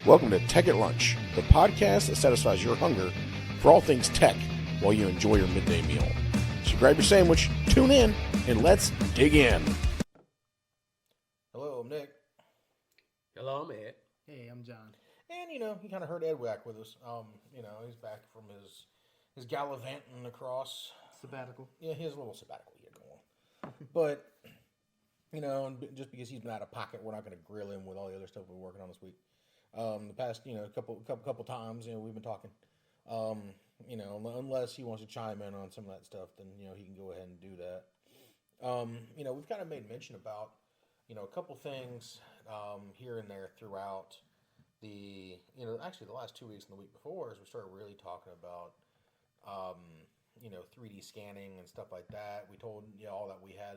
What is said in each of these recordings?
Welcome to Tech at Lunch, the podcast that satisfies your hunger for all things tech while you enjoy your midday meal. So grab your sandwich, tune in, and let's dig in. Hello, I'm Nick. Hello, I'm Ed. Hey, I'm John. And, you kind of heard Ed Wack with us. He's back from his gallivanting across. Sabbatical. Yeah, his little sabbatical he had going. But, just because he's been out of pocket, we're not going to grill him with all the other stuff we're working on this week. The past, couple times, we've been talking. Unless he wants to chime in on some of that stuff, then, he can go ahead and do that. We've kind of made mention about, a couple things here and there throughout the last 2 weeks and the week before, as we started really talking about, 3D scanning and stuff like that. We told all that we had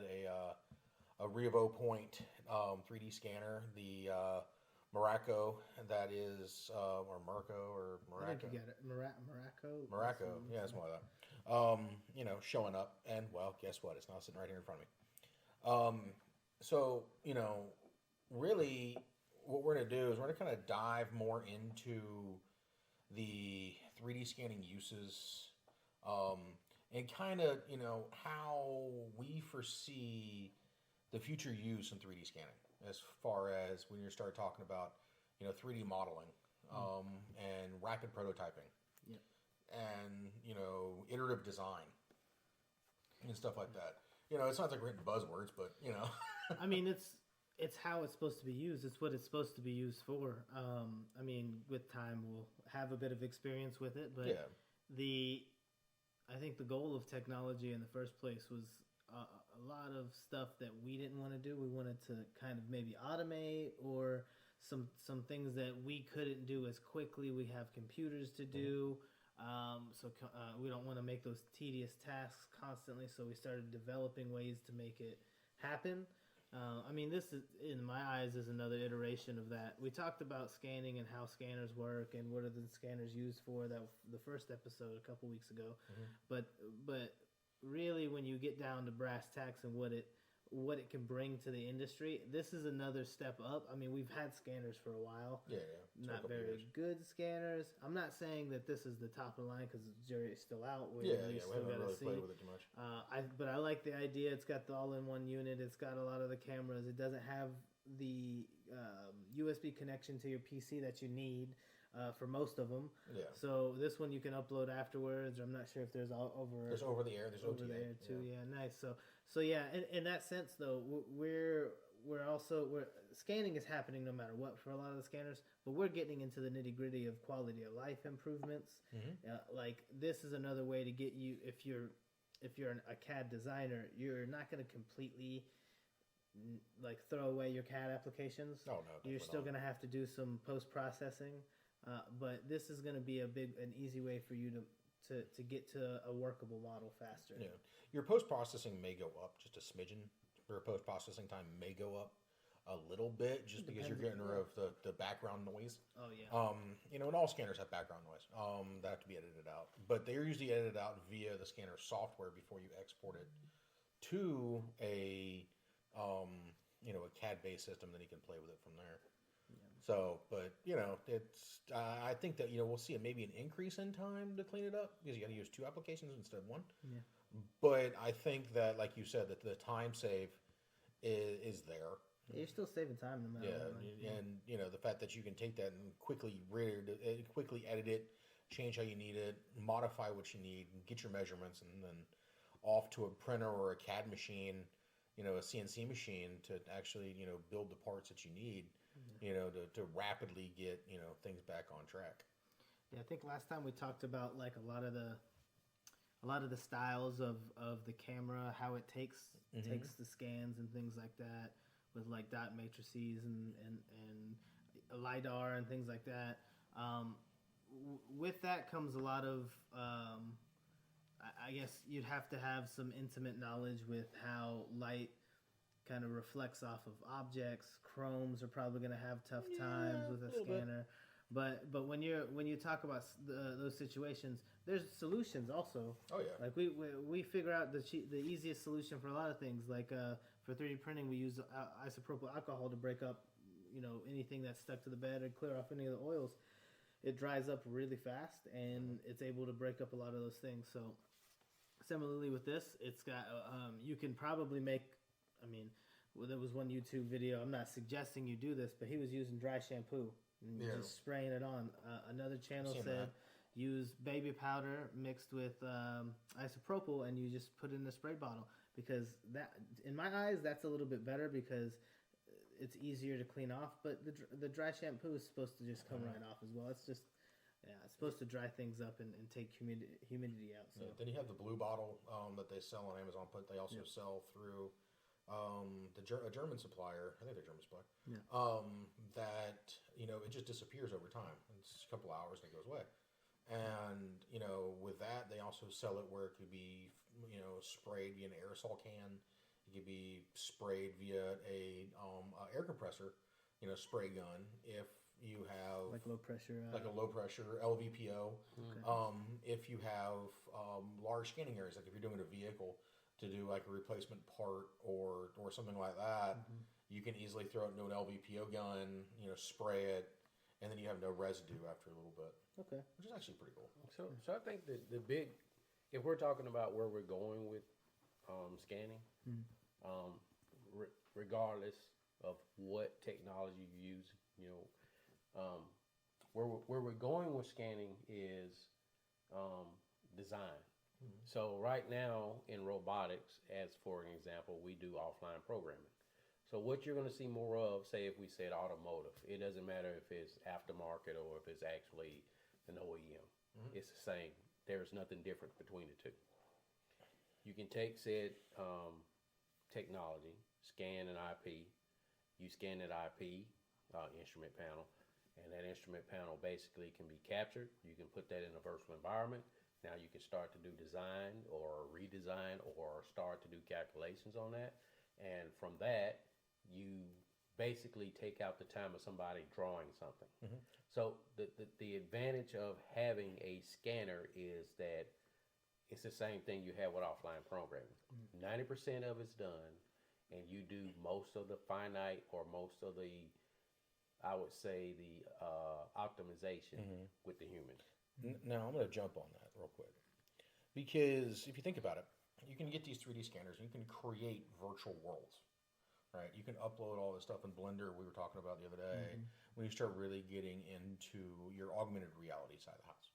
a Revo Point 3D scanner, the Maraco, that is, or Maraco, or Maraco. I think you got it. Maraco? Maraco, yeah, it's more like that. Showing up, and, well, guess what? It's not sitting right here in front of me. Really, what we're going to do is we're going to kind of dive more into the 3D scanning uses, and kind of, how we foresee the future use in 3D scanning, as far as when you start talking about, 3D modeling, and rapid prototyping, and, iterative design, and stuff like that. It's not like written buzzwords, but, I mean, it's how it's supposed to be used. It's what it's supposed to be used for. With time, we'll have a bit of experience with it, but I think the goal of technology in the first place was a lot of stuff that we didn't want to do. We wanted to kind of maybe automate, or some things that we couldn't do as quickly. We have computers to do, so we don't want to make those tedious tasks constantly. So we started developing ways to make it happen. This is, in my eyes, is another iteration of that. We talked about scanning and how scanners work and what are the scanners used for. That the first episode a couple weeks ago, but really, when you get down to brass tacks and what it can bring to the industry, this is another step up. We've had scanners for a while. Not very good scanners. I'm not saying that this is the top of the line, because the jury's still out. We haven't really played with it too much. But I like the idea. It's got the all-in-one unit. It's got a lot of the cameras. It doesn't have the USB connection to your PC that you need. For most of them, So this one you can upload afterwards. I'm not sure if there's There's over the air. There's over the air too. Yeah, nice. So yeah. In that sense, though, we're scanning is happening no matter what for a lot of the scanners, but we're getting into the nitty gritty of quality of life improvements. Like, this is another way to get you, if you're a CAD designer, you're not going to completely throw away your CAD applications. Oh, no, you're still going to have to do some post processing. But this is going to be an easy way for you to get to a workable model faster. Yeah, your post-processing may go up just a smidgen. Your post-processing time may go up a little bit, just because you're getting rid of the background noise. Oh, yeah. And all scanners have background noise that have to be edited out. But they're usually edited out via the scanner software before you export it to a CAD-based system. Then you can play with it from there. So, but, it's, I think that, we'll see maybe an increase in time to clean it up, because you got to use two applications instead of one. Yeah. But I think that, like you said, that the time save is there. Yeah, you're still saving time no matter what. And, the fact that you can take that and quickly edit it, change how you need it, modify what you need, and get your measurements, and then off to a printer or a CAD machine, a CNC machine to actually, build the parts that you need. To rapidly get, things back on track. Yeah, I think last time we talked about a lot of the styles of the camera, how it takes the scans and things like that, with dot matrices and LiDAR and things like that. With that comes a lot of, I guess you'd have to have some intimate knowledge with how light kind of reflects off of objects. Chromes are probably going to have tough times with a scanner. But when you talk about those situations, there's solutions also. Oh yeah. Like we figure out the easiest solution for a lot of things. Like for 3D printing, we use isopropyl alcohol to break up anything that's stuck to the bed or clear off any of the oils, it dries up really fast and it's able to break up a lot of those things. So similarly with this, it's got you can probably make. I mean, there was one YouTube video. I'm not suggesting you do this, but he was using dry shampoo and just spraying it on. Another channel said use baby powder mixed with isopropyl, and you just put it in a spray bottle. Because that, in my eyes, that's a little bit better because it's easier to clean off. But the dry shampoo is supposed to just come right off as well. It's just it's supposed to dry things up and take humidity out. So then you have the blue bottle that they sell on Amazon, but they also sell through a German supplier. I think they're a German supplier. Yeah. That it just disappears over time. It's a couple hours and it goes away. And with that, they also sell it where it could be sprayed via an aerosol can. It could be sprayed via a air compressor, spray gun. If you have like low pressure, like a low pressure LVPO. Okay. If you have large scanning areas, like if you're doing a vehicle to do like a replacement part or something like that, you can easily throw it into an LVPO gun, spray it, and then you have no residue after a little bit. Okay, which is actually pretty cool. So I think that the big, if we're talking about where we're going with scanning, regardless of what technology you use, where we're going with scanning is design. So right now in robotics, as for an example, we do offline programming. So what you're going to see more of, say if we said automotive, it doesn't matter if it's aftermarket or if it's actually an OEM. It's the same. There's nothing different between the two. You can take said technology, scan an IP. You scan that IP instrument panel, and that instrument panel basically can be captured. You can put that in a virtual environment. Now you can start to do design or redesign or start to do calculations on that. And from that, you basically take out the time of somebody drawing something. So the advantage of having a scanner is that it's the same thing you have with offline programming. 90% of it's done, and you do most of the finite or most of the, I would say, the optimization with the human. Now, I'm going to jump on that real quick. Because if you think about it, you can get these 3D scanners and you can create virtual worlds, right? You can upload all this stuff in Blender we were talking about the other day. When you start really getting into your augmented reality side of the house.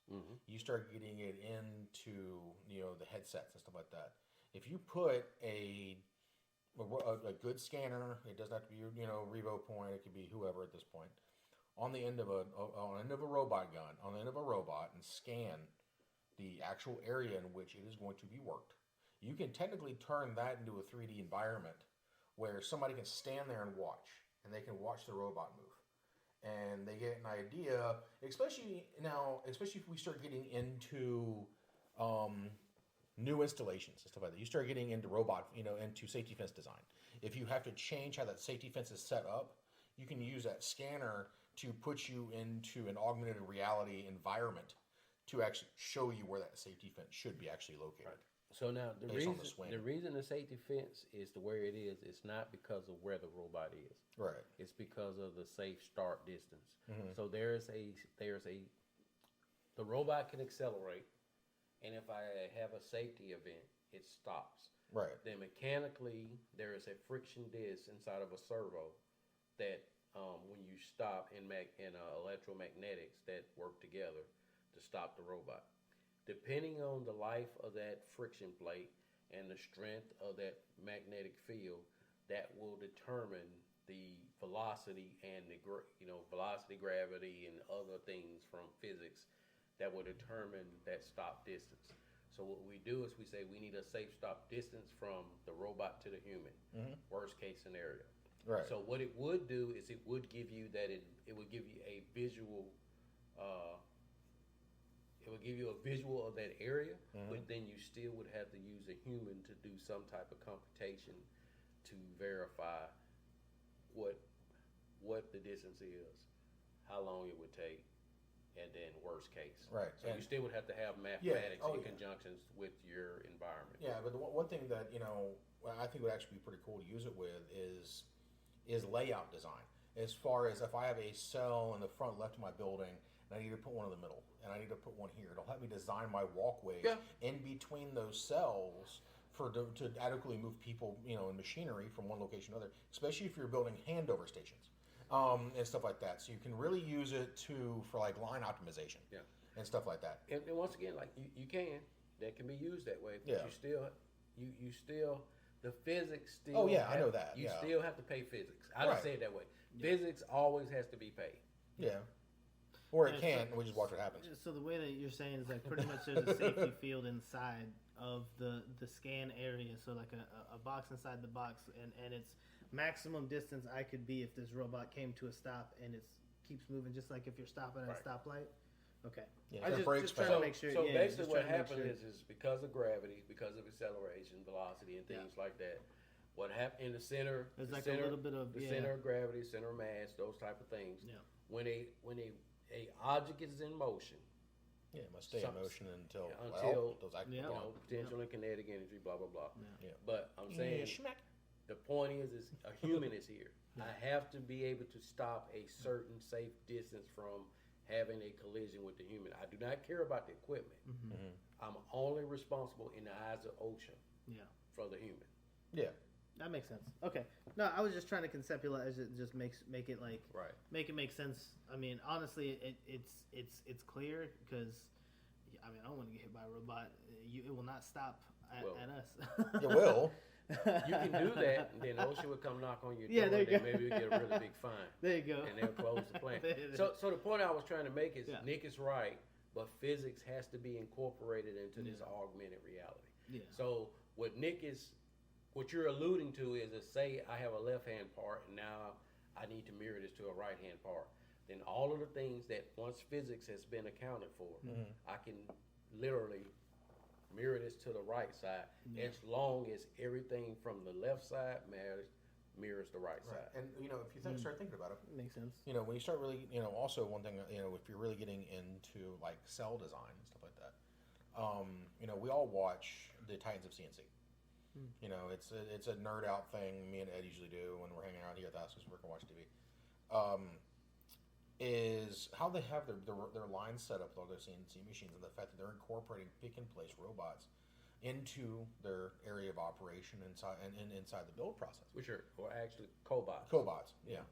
You start getting it into, the headsets and stuff like that. If you put a good scanner, it doesn't have to be, Revo Point, it could be whoever at this point, on the end of a robot gun, on the end of a robot, and scan the actual area in which it is going to be worked. You can technically turn that into a 3D environment where somebody can stand there and watch, and they can watch the robot move. And they get an idea, especially if we start getting into new installations and stuff like that. You start getting into into safety fence design. If you have to change how that safety fence is set up, you can use that scanner to put you into an augmented reality environment to actually show you where that safety fence should be actually located. Right. So now the reason the safety fence is the way it is, it's not because of where the robot is. Right. It's because of the safe start distance. So the robot can accelerate, and if I have a safety event, it stops. Right. Then mechanically, there is a friction disc inside of a servo that when you stop in electromagnetics that work together to stop the robot. Depending on the life of that friction plate and the strength of that magnetic field, that will determine the velocity and the velocity, gravity, and other things from physics that will determine that stop distance. So what we do is we say we need a safe stop distance from the robot to the human. Worst case scenario. Right. So what it would do is it would give you it would give you a visual. It would give you a visual of that area, but then you still would have to use a human to do some type of computation to verify what the distance is, how long it would take, and then worst case. Right. So you still would have to have mathematics in conjunctions with your environment. Yeah, but the one thing that I think would actually be pretty cool to use it with is layout design. as far as if I have a cell in the front left of my building and I need to put one in the middle and I need to put one here, it'll help me design my walkways in between those cells to adequately move people, and machinery from one location to another, especially if you're building handover stations and stuff like that. So you can really use it for like line optimization and stuff like that. And once again, like you can, that can be used that way. But you still, the physics still. Oh yeah, I know that. You still have to pay physics. I don't say it that way. Physics always has to be paid. Yeah. Or it can, and we just watch what happens. So the way that you're saying is like pretty much there's a safety field inside of the scan area. So like a box inside the box, and it's maximum distance I could be if this robot came to a stop and it keeps moving, just like if you're stopping at a stoplight. Okay. Yeah, I just trying to make sure. So basically what happens is because of gravity, because of acceleration, velocity, and things like that, what happened in the center, there's like a little bit of center of gravity, center of mass, those type of things. Yeah. When a object is in motion, it must stay in motion until potential and kinetic energy, blah blah blah. Yeah. But I'm saying the point is a human is here. I have to be able to stop a certain safe distance from having a collision with the human. I do not care about the equipment. Mm-hmm. I'm only responsible in the eyes of OSHA for the human. Yeah. That makes sense. Okay. No, I was just trying to conceptualize it, just make it like make it make sense. I mean, honestly, it's clear because I mean, I don't want to get hit by a robot. It will not stop at us. It will. You can do that, and then OSHA would come knock on your door, and then maybe you get a really big fine. There you go. And they'll close the plant. So the point I was trying to make is Nick is right, but physics has to be incorporated into this augmented reality. Yeah. So what you're alluding to is say I have a left-hand part, and now I need to mirror this to a right-hand part. Then all of the things that once physics has been accounted for, I can literally mirror this to the right side, as long as everything from the left side mirrors the right side. And if you start thinking about it, makes sense. When you start really, also one thing, if you're really getting into like cell design and stuff like that, we all watch the Titans of CNC. It's a nerd out thing. Me and Ed usually do when we're hanging out here at the house because we're gonna watch TV. Is how they have their lines set up with all their CNC machines, and the fact that they're incorporating pick and place robots into their area of operation inside the build process, Which are actually cobots. Cobots, yeah.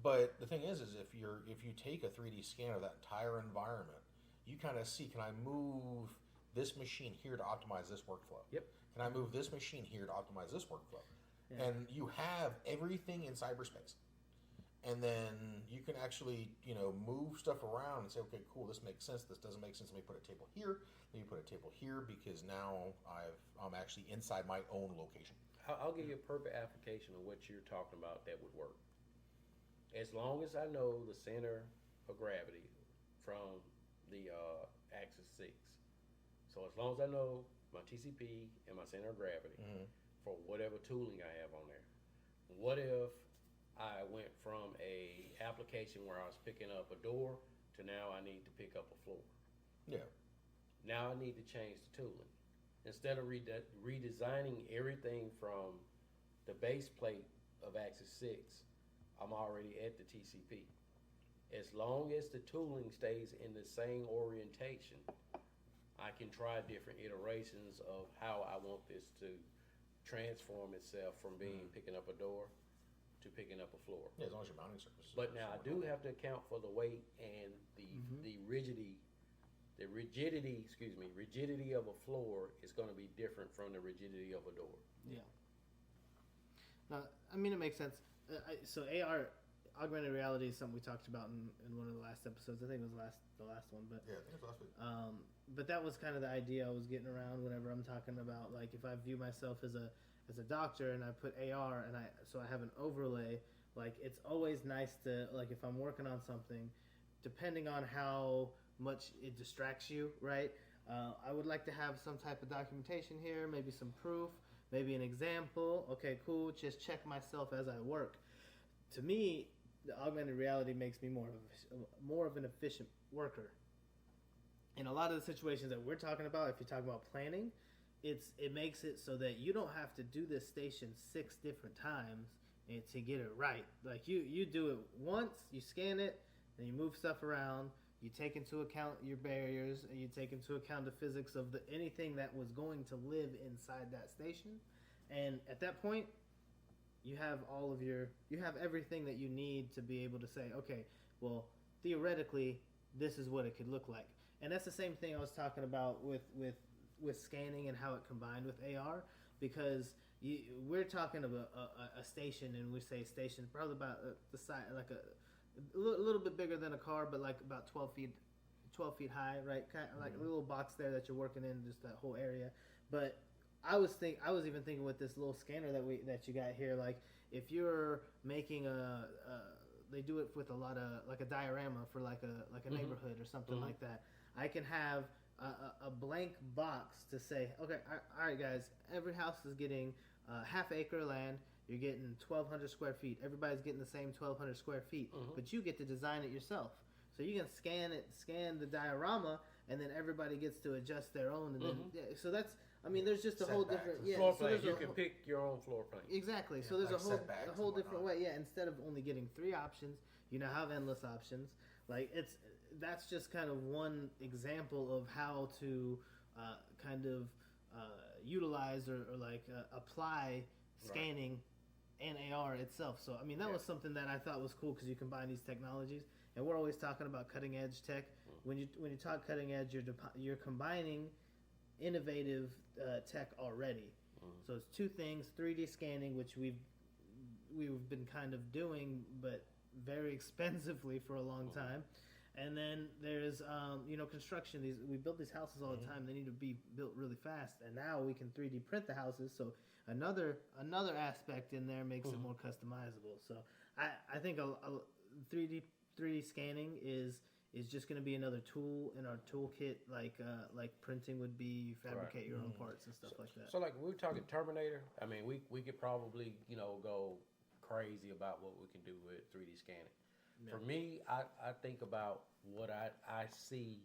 But the thing is if you take a 3D scan of that entire environment, you kind of see, can I move this machine here to optimize this workflow? Yep. Can I move this machine here to optimize this workflow? Yeah. And you have everything in cyberspace. And then you can actually, move stuff around and say, okay, cool, this makes sense. This doesn't make sense. Let me put a table here. Let me put a table here because now I'm actually inside my own location. I'll give you a perfect application of what you're talking about that would work. As long as I know the center of gravity from the axis 6. So as long as I know my TCP and my center of gravity for whatever tooling I have on there. What if I went from a application where I was picking up a door to now I need to pick up a floor? Yeah. Now I need to change the tooling. Instead of redesigning everything from the base plate of axis 6, I'm already at the TCP. As long as the tooling stays in the same orientation, I can try different iterations of how I want this to transform itself from being picking up a door to picking up a floor. Yeah, as long as your mounting surface. But now I do have to account for the weight and the rigidity of a floor is going to be different from the rigidity of a door. Yeah. Now, I mean, it makes sense. So AR, augmented reality, is something we talked about in one of the last episodes. I think it was the last one, but yeah, I think it was last week. But that was kind of the idea I was getting around whenever I'm talking about, like, if I view myself as a doctor and I put AR and so I have an overlay, like, it's always nice to, like, if I'm working on something, depending on how much it distracts you, right? I would like to have some type of documentation here, maybe some proof, maybe an example. Okay, cool. Just check myself as I work. To me, the augmented reality makes me more of an efficient worker. In a lot of the situations that we're talking about, if you're talking about planning, it makes it so that you don't have to do this station 6 different times to get it right. Like you do it once, you scan it, then you move stuff around. You take into account your barriers, and you take into account the physics of anything that was going to live inside that station. And at that point, you have everything that you need to be able to say, okay, well, theoretically, this is what it could look like. And that's the same thing I was talking about with scanning and how it combined with AR, because we're talking about a station, and we say station probably about the size, like a little bit bigger than a car, but like about 12 feet high, right? Kind of like a little box there that you're working in, just that whole area. But I was even thinking with this little scanner that you got here, like if you're making they do it with a lot of like a diorama for like a neighborhood or something like that. I can have a blank box to say, okay, all right, guys, every house is getting half acre land. You're getting 1,200 square feet. Everybody's getting the same 1,200 square feet, but you get to design it yourself. So you can scan the diorama, and then everybody gets to adjust their own. And then, so that's, I mean, there's just a whole different floor so plan. You can pick your own floor plan. Exactly. So there's like a whole different way. Yeah, instead of only getting 3 options, you now have endless options. Like that's just kind of one example of how to kind of utilize or apply scanning and AR itself. So I mean that was something that I thought was cool because you combine these technologies, and we're always talking about cutting edge tech. When you talk cutting edge, you're combining innovative tech already. So it's 2 things: 3D scanning, which we've been kind of doing, but very expensively for a long time. And then there's construction. We build these houses all the time. They need to be built really fast, and now we can 3D print the houses. So another aspect in there makes it more customizable. So I think a 3D scanning is just going to be another tool in our toolkit, like printing would be. You fabricate your own parts and stuff like that. So like we were talking Terminator. I mean, we could probably go crazy about what we can do with 3D scanning. Yeah. For me, I think about what I see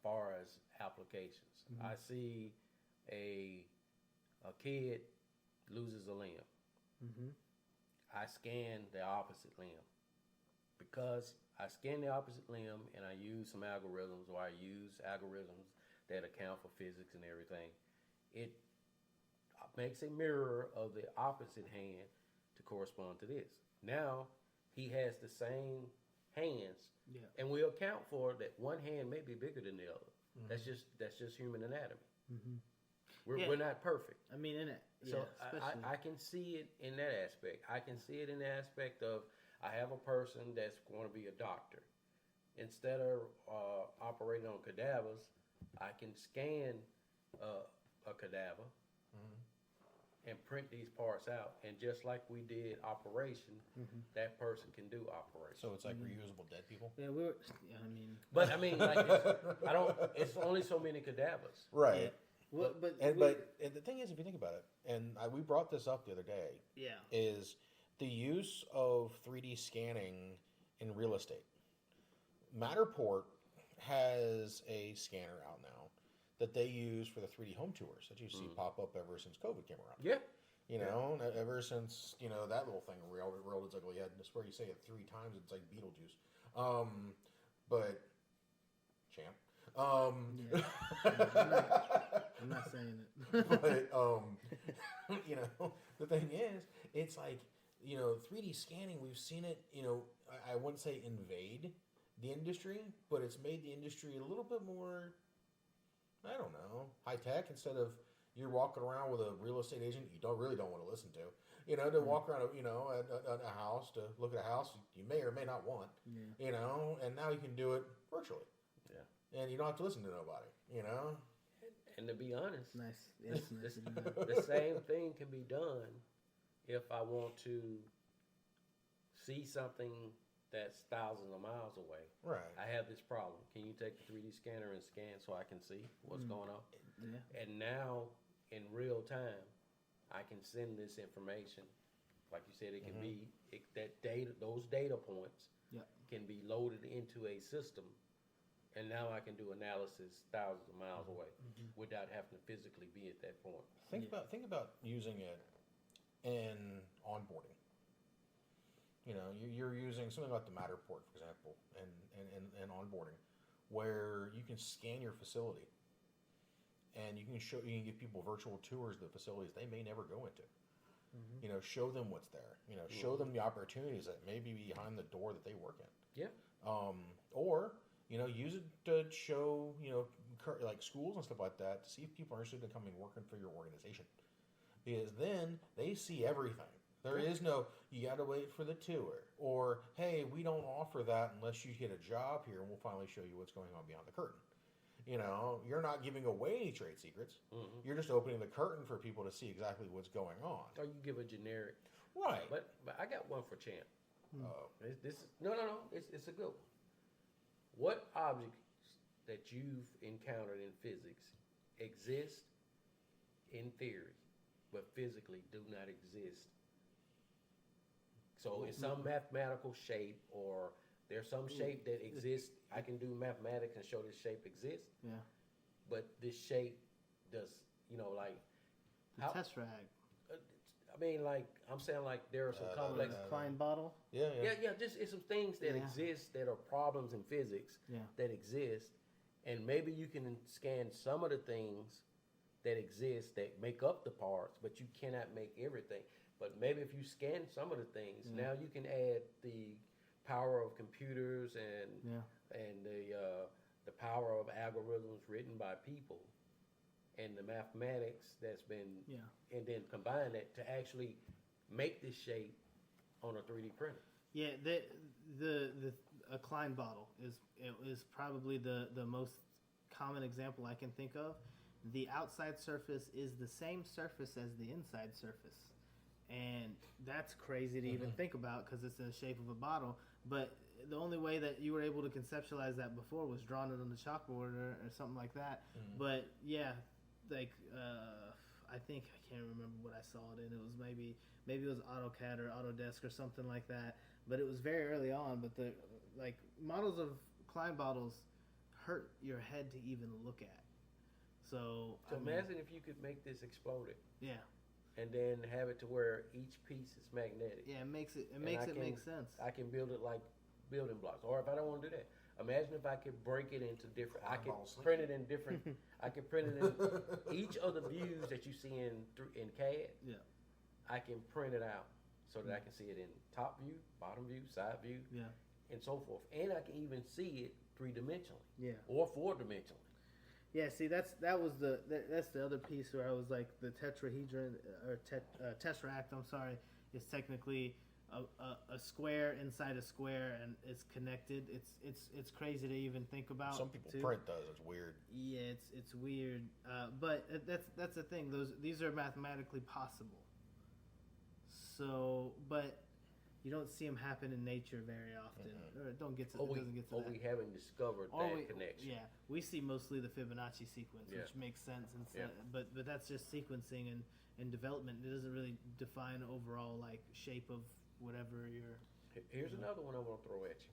far as applications. I see a kid loses a limb. I scan the opposite limb. Because I scan the opposite limb and I use some algorithms, or I use algorithms that account for physics and everything, it makes a mirror of the opposite hand to correspond to this. Now, he has the same hands, and we account for that one hand may be bigger than the other. That's just human anatomy. We're not perfect. I mean, in it. So I can see it in that aspect. I can see it in the aspect of I have a person that's going to be a doctor. Instead of operating on cadavers, I can scan a cadaver and print these parts out, and just like we did operation, that person can do operation. So it's like reusable dead people. Yeah, but I mean, like it's only so many cadavers, right? Yeah. But the thing is, if you think about it, and we brought this up the other day, is the use of 3D scanning in real estate. Matterport has a scanner out now that they use for the 3D home tours that you see pop up ever since COVID came around. Yeah. Ever since, that little thing rolled, it's like, well, I swear you say it 3 times, it's like Beetlejuice. But, champ. I'm not saying it. But, the thing is, it's like, 3D scanning, we've seen it, I wouldn't say invade the industry, but it's made the industry a little bit more, I don't know, high tech. Instead of you're walking around with a real estate agent you don't want to listen to, to walk around, a house, to look at a house you may or may not want, and now you can do it virtually. Yeah. And you don't have to listen to nobody, And to be honest, the same thing can be done if I want to see something that's thousands of miles away. Right. I have this problem. Can you take the 3D scanner and scan so I can see what's going on? Yeah. And now, in real time, I can send this information. Like you said, it can be those data points can be loaded into a system, and now I can do analysis thousands of miles away without having to physically be at that point. Think about using it in onboarding. You know, you're using something like the Matterport, for example, and onboarding, where you can scan your facility, and you can give people virtual tours of the facilities they may never go into. You know, show them what's there. You know, show them the opportunities that may be behind the door that they work in. Yeah. Or you know, use it to show like schools and stuff like that to see if people are interested in coming working for your organization, because then they see everything. There is no, you got to wait for the tour, or hey, we don't offer that unless you get a job here, and we'll finally show you what's going on beyond the curtain. You know, you're not giving away any trade secrets. You're just opening the curtain for people to see exactly what's going on. Or you give a generic. Right. But I got one for Champ. This is, no. It's a good one. What objects that you've encountered in physics exist in theory, but physically do not exist? So it's some mathematical shape, or there's some shape that exists. I can do mathematics and show this shape exists. Yeah. But this shape does, like the tesseract. I mean, like I'm saying, like there are some complex Klein bottle. Yeah. Just it's some things that exist that are problems in physics that exist, and maybe you can scan some of the things that exist that make up the parts, but you cannot make everything. But maybe if you scan some of the things, now you can add the power of computers and the power of algorithms written by people, and the mathematics that's been, and then combine that to actually make this shape on a 3D printer. Yeah, a Klein bottle is probably the most common example I can think of. The outside surface is the same surface as the inside surface. And that's crazy to even think about because it's in the shape of a bottle. But the only way that you were able to conceptualize that before was drawing it on the chalkboard or something like that. But yeah, like I think I can't remember what I saw it in. It was maybe it was AutoCAD or Autodesk or something like that. But it was very early on. But the models of Klein bottles hurt your head to even look at. So imagine if you could make this exploded. Yeah. And then have it to where each piece is magnetic. Yeah, it makes it make sense. I can build it like building blocks. Or if I don't want to do that, imagine if I could break it into different. I could print it in different. I could print it in each of the views that you see in CAD. Yeah. I can print it out so that I can see it in top view, bottom view, side view, and so forth. And I can even see it 3-dimensionally. Yeah. Or 4-dimensionally. Yeah, see that's the other piece where I was like the tetrahedron or tesseract. I'm sorry, is technically a square inside a square and it's connected. It's crazy to even think about. Some people print those. It's weird. Yeah, it's weird. But that's the thing. These are mathematically possible. So, but you don't see them happen in nature very often, or it doesn't get to that. We haven't discovered that connection. Yeah, we see mostly the Fibonacci sequence, which makes sense, but that's just sequencing and development. It doesn't really define overall like shape of whatever you're. Here's another one I want to throw at you.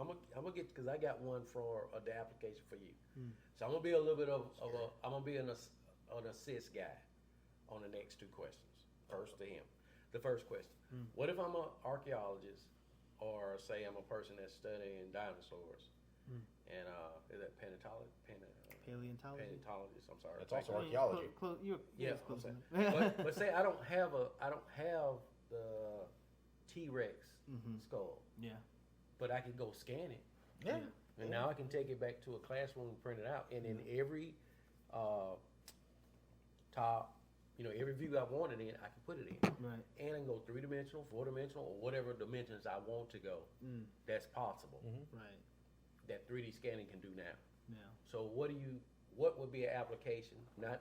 I'm gonna get because I got one for the application for you. So I'm gonna be a little bit of I'm gonna be an assist guy on the next two questions. First to him. The first question. What if I'm an archaeologist, or say I'm a person that's studying dinosaurs, and is that paleontologist? I'm sorry. That's also archaeology. Close but say I don't have the T-Rex skull. Yeah. But I can go scan it. Yeah. And now I can take it back to a classroom and print it out, and in every top. Every view I want it in, I can put it in. Right. And I can go 3-dimensional, 4-dimensional, or whatever dimensions I want to go. That's possible. Right. That 3D scanning can do now. Yeah. So what would be an application? Not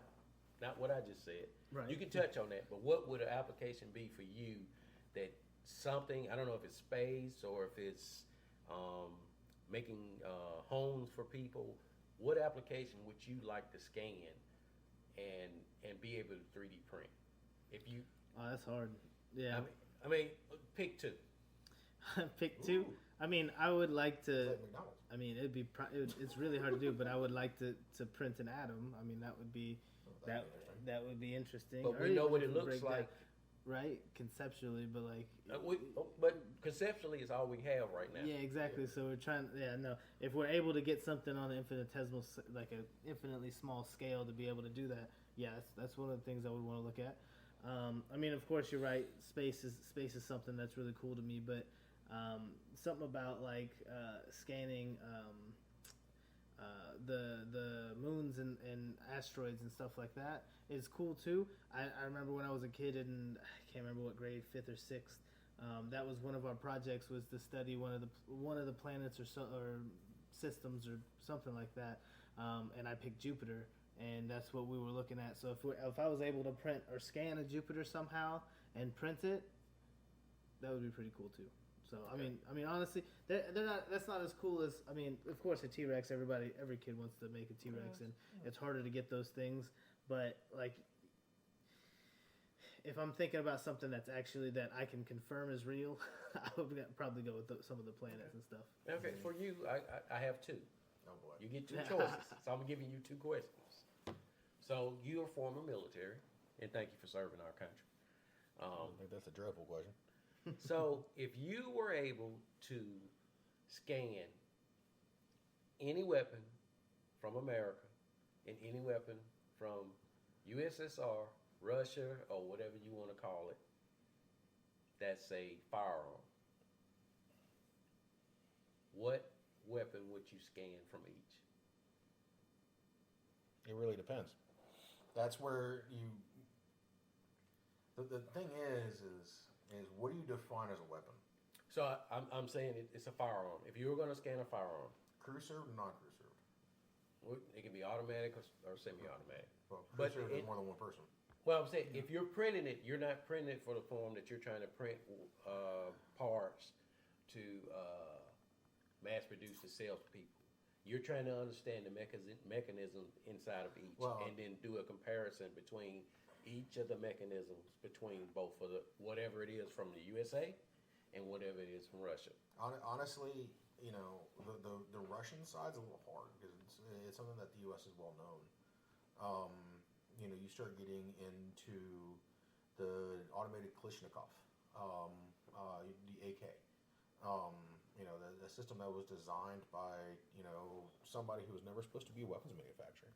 what I just said. Right. You can touch on that, but what would an application be for you that something, I don't know if it's space or if it's making homes for people. What application would you like to scan and be able to 3D print? If you, that's hard. Yeah. I mean, pick two. Pick two. Ooh. I mean, I would like to. Like McDonald's. I mean, it's really hard to do, but I would like to print an atom. I mean, that would be that would be interesting. But we know what it looks like. right? Conceptually, but like, but conceptually, it's all we have right now. yeah, exactly. So we're trying. Yeah, no. If we're able to get something on an infinitesimal, like an infinitely small scale, to be able to do that, yeah, that's one of the things I would want to look at. I mean, of course, you're right. Space is something that's really cool to me, but something about like scanning the moons and asteroids and stuff like that is cool too. I remember when I was a kid and I can't remember what grade, fifth or sixth. That was one of our projects, was to study one of the planets or systems or something like that. And I picked Jupiter, and that's what we were looking at. So if I was able to print or scan a Jupiter somehow and print it, that would be pretty cool too. So I mean, honestly, they're not. That's not as cool as, I mean, of course, a T-Rex. Every kid wants to make a T-Rex, and it's harder to get those things. But like, if I'm thinking about something that's actually that I can confirm is real, I would probably go with some of the planets and stuff. Okay, for you, I have two. Oh boy. You get two choices. So I'm giving you two questions. So you are former military, and thank you for serving our country. I think that's a dreadful question. So if you were able to scan any weapon from America and any weapon from USSR, Russia, or whatever you want to call it, that's a firearm, what weapon would you scan from each? It really depends. That's where you. The thing is what do you define as a weapon? So I'm saying it's a firearm. If you were going to scan a firearm, Crew served, non-crew served. it can be automatic or semi-automatic. Well, crew But served is more than one person. Well, I'm saying if you're printing it, you're not printing it for the form that you're trying to print parts to mass produce to sell to people. You're trying to understand the mechanism inside of each, and then do a comparison between each of the mechanisms between both of whatever it is from the USA and whatever it is from Russia. Honestly, you know, the Russian side's a little hard because it's something that the U.S. is well known. You know, you start getting into the automated Kalashnikov, the AK. You know, the system that was designed by, you know, somebody who was never supposed to be a weapons manufacturer.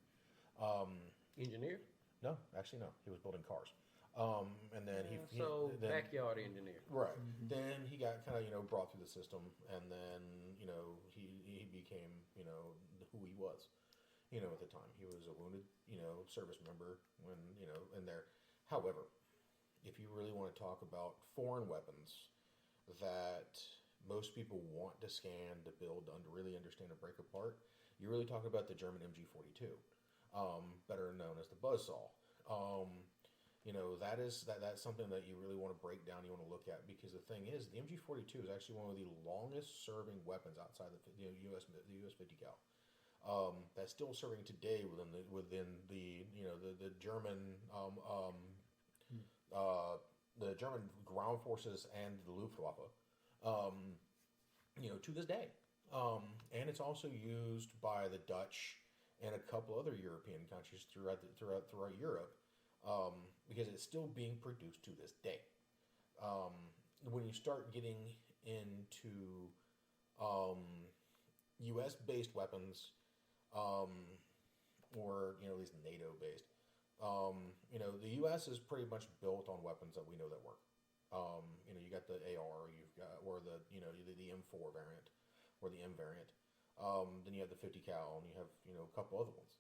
Engineer? No, actually, no. He was building cars. And then backyard engineer. Right. Then he got kind of, you know, brought through the system, and then, you know, he became, you know, who he was. You know, at the time he was a wounded, you know, service member when, you know, in there. However, if you really want to talk about foreign weapons that most people want to scan, to build, to really understand and break apart, you're really talking about the German MG42. Better known as the Buzzsaw. You know, that's something that you really want to break down, you want to look at, because the thing is, the MG42 is actually one of the longest serving weapons outside the US 50 cal. That's still serving today within the you know the German the German ground forces and the Luftwaffe, you know, to this day. And it's also used by the Dutch and a couple other European countries throughout Europe, because it's still being produced to this day. When you start getting into U.S.-based weapons, or, you know, at least NATO-based, you know, the U.S. is pretty much built on weapons that we know that work. You know, you got the AR, you've got, or the, you know, the M4 variant, or the M variant. Then you have the 50 cal, and you have, you know, a couple other ones.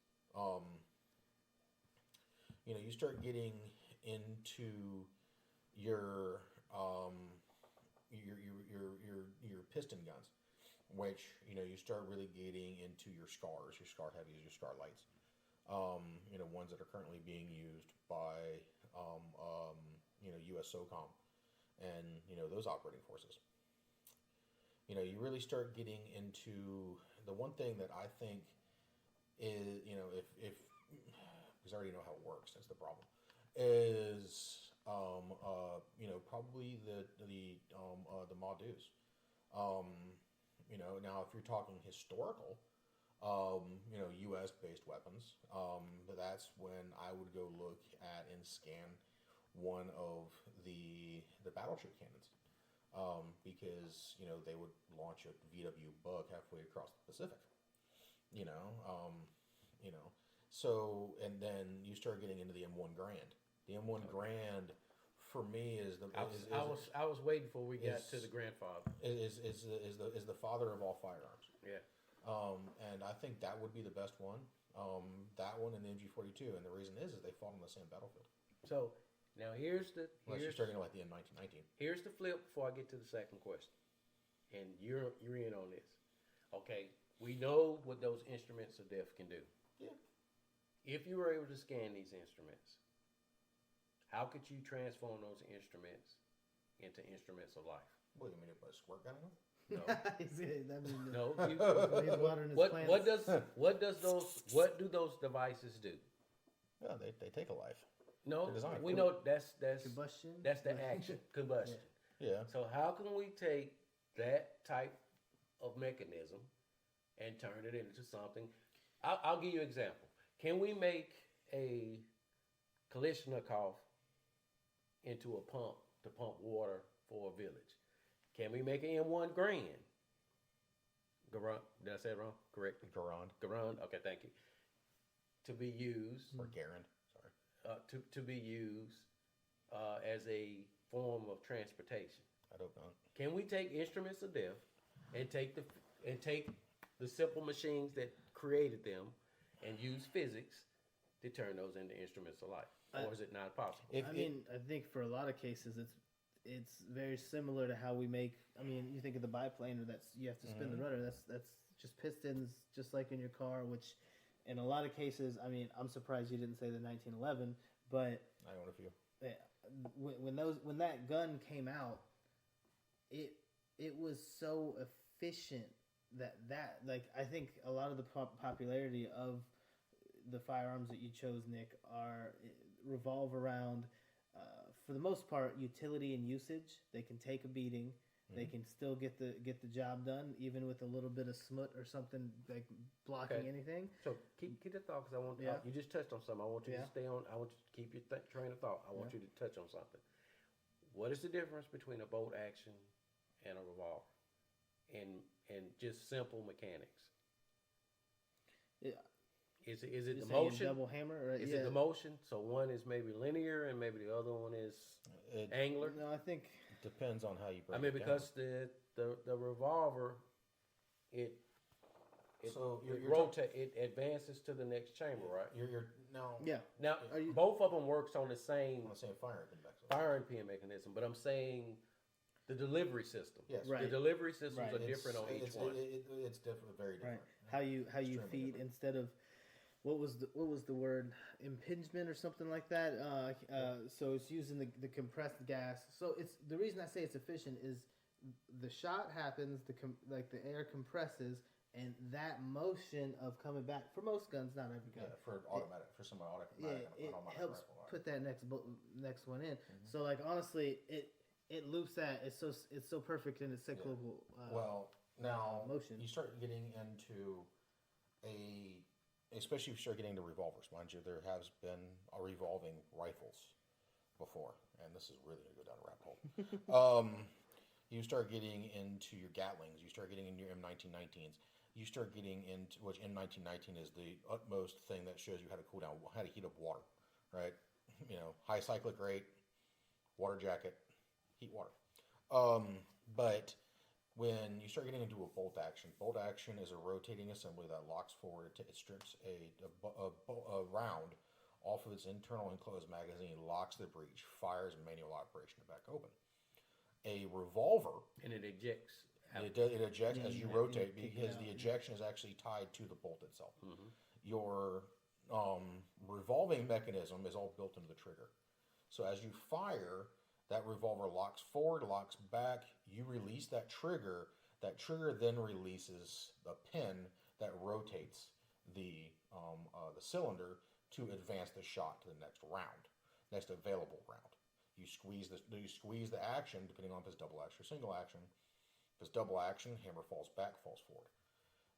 You know, you start getting into your piston guns, which, you know, you start really getting into your SCARs, your SCAR heavies, your SCAR lights. You know, ones that are currently being used by you know, U.S. SOCOM and, you know, those operating forces. You know, you really start getting into the one thing that I think is, you know, if because I already know how it works, that's the problem, is you know, probably the Modus. You know, now if you're talking historical, you know, U.S. based weapons, that's when I would go look at and scan one of the battleship cannons, because they would launch a VW Bug halfway across the Pacific. You know, you know. So and then you start getting into the M1 Grand. The M1 Grand for me is the I was waiting before we got to the grandfather. Is the father of all firearms. Yeah. And I think that would be the best one. That one and the MG42, and the reason is they fought on the same battlefield. So now here's Unless you're starting like the M1919. Here's the flip before I get to the second question, and you're in on this. Okay, we know what those instruments of death can do. Yeah. If you were able to scan these instruments, how could you transform those instruments into instruments of life? What do you mean, put a squirt gun in them? No. No. He's watering his plants. What do those devices do? Yeah, they take a life. No, They're designed we for- know that's Combustion? That's the action, combustion. Yeah. So how can we take that type of mechanism and turn it into something? I'll give you an example. Can we make a Kalashnikov into a pump to pump water for a village? Can we make an M1 Grand? Garand, did I say it wrong? Correct. Garand. Okay, thank you. To be used Or Garand. Sorry. to be used as a form of transportation. I hope not. Can we take instruments of death and take the simple machines that created them and use physics to turn those into instruments of life? Or is it not possible? I think for a lot of cases it's very similar to how we make. I mean, you think of the biplaner. That's you have to spin the rudder. That's just pistons, just like in your car. Which, in a lot of cases, I mean, I'm surprised you didn't say the 1911. But I own a few. When that gun came out, it was so efficient that like I think a lot of the popularity of the firearms that you chose, Nick, revolve around, for the most part, utility and usage. They can take a beating. They can still get the job done, even with a little bit of smut or something like blocking anything. So keep the thought, because I want you just touched on something. I want you to stay on. I want you to keep your train of thought. I want you to touch on something. What is the difference between a bolt action and a revolver, and just simple mechanics? Yeah. Is it You're the saying motion? double hammer? Or, Is it the motion? So one is maybe linear, and maybe the other one is angular. No, I think Depends on how you break I mean, it because the revolver, it So you're rotate, it advances to the next chamber, right? You're no. yeah. Now both of them works on the same On the same firing pin back. firing pin mechanism, but I'm saying the delivery system. Yes. Right. The delivery systems Right. are different on each one. It's different, very different. Right. How you Extremely feed different. instead of what was the word, impingement or something like that. So it's using the compressed gas. So it's the reason I say it's efficient is the shot happens, the air compresses, and that motion of coming back for most guns, not every gun. Yeah, for automatic, for some automatic, It automatic helps rifle, right. put that next one in. So like honestly, it loops that. It's so perfect in its cyclical. Well, now motion. you start getting into especially if you start getting into revolvers. Mind you, there has been revolving rifles before, and this is really going to go down a rabbit hole. You start getting into your Gatlings. You start getting into your M1919s. You start getting into, which M1919 is the utmost thing that shows you how to cool down, how to heat up water, right? High cyclic rate, water jacket, heat water. But when you start getting into a bolt action is a rotating assembly that locks forward. It strips a round off of its internal enclosed magazine, locks the breech, fires manual operation to back open. A revolver, And it ejects. it ejects as you rotate because the ejection is actually tied to the bolt itself. Your revolving mechanism is all built into the trigger. So as you fire, that revolver locks forward, locks back. You release that trigger. That trigger then releases the pin that rotates the cylinder to advance the shot to the next round, next available round. You squeeze the action depending on if it's double action or single action. If it's double action, hammer falls back, falls forward.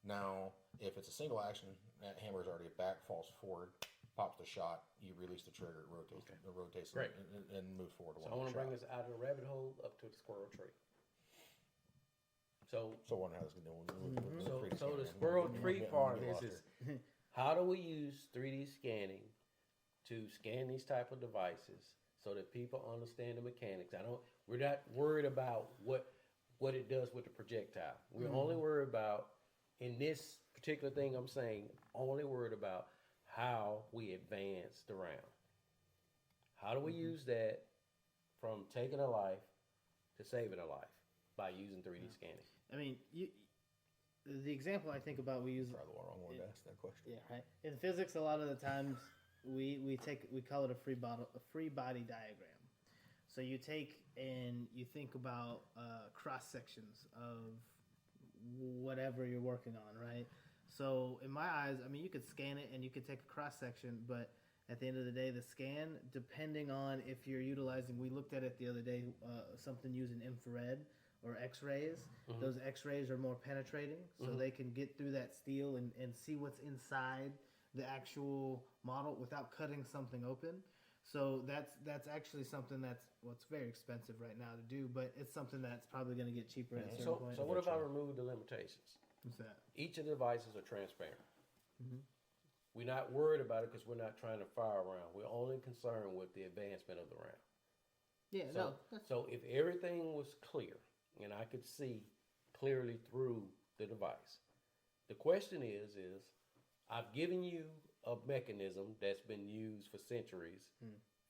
Now, if it's a single action, that hammer is already back, falls forward, pops the shot, you release the trigger, it rotates Great. and moves forward. So I want to bring us out of the rabbit hole up to the squirrel tree. So I wonder how this is going to do. So the squirrel tree part of this is how do we use 3D scanning to scan these type of devices so that people understand the mechanics? We're not worried about what it does with the projectile. We're only worried about, in this particular thing I'm saying, only worried about how we advance the round. How do we use that from taking a life to saving a life by using 3D scanning? I mean, the example I think about, we use Probably the wrong one to ask that question. Yeah, right. In physics, a lot of the times we call it a free body diagram. So you take and you think about cross sections of whatever you're working on, right? So in my eyes, I mean, you could scan it and you could take a cross section, but at the end of the day, the scan, depending on if you're utilizing, we looked at it the other day, something using infrared or X-rays. Those X-rays are more penetrating, so they can get through that steel and see what's inside the actual model without cutting something open. So that's actually something that's very expensive right now to do, but it's something that's probably going to get cheaper at a certain point. So what if I remove the limitations? What's that? Each of the devices are transparent. We're not worried about it because we're not trying to fire a round. We're only concerned with the advancement of the round. Yeah, So if everything was clear and I could see clearly through the device, the question is I've given you a mechanism that's been used for centuries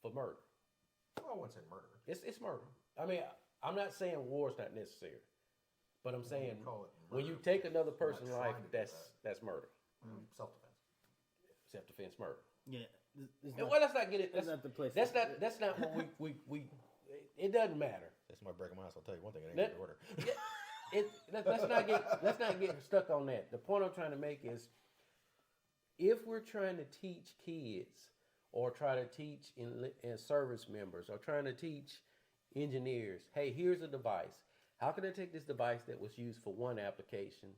for murder. Well, I wouldn't say murder. It's murder. I mean, I'm not saying war is not necessary, but I'm saying call it when you murder. take another person's not life, trying to do that's murder. Self-defense. Self-defense murder. yeah. Well, let's not get it. That's not the place. That's not what we. It doesn't matter. That's my breaking my house. I'll tell you one thing. It ain't good order. Let's not get stuck on that. The point I'm trying to make is, if we're trying to teach kids, or try to teach in service members, or trying to teach engineers, hey, here's a device. How can I take this device that was used for one application,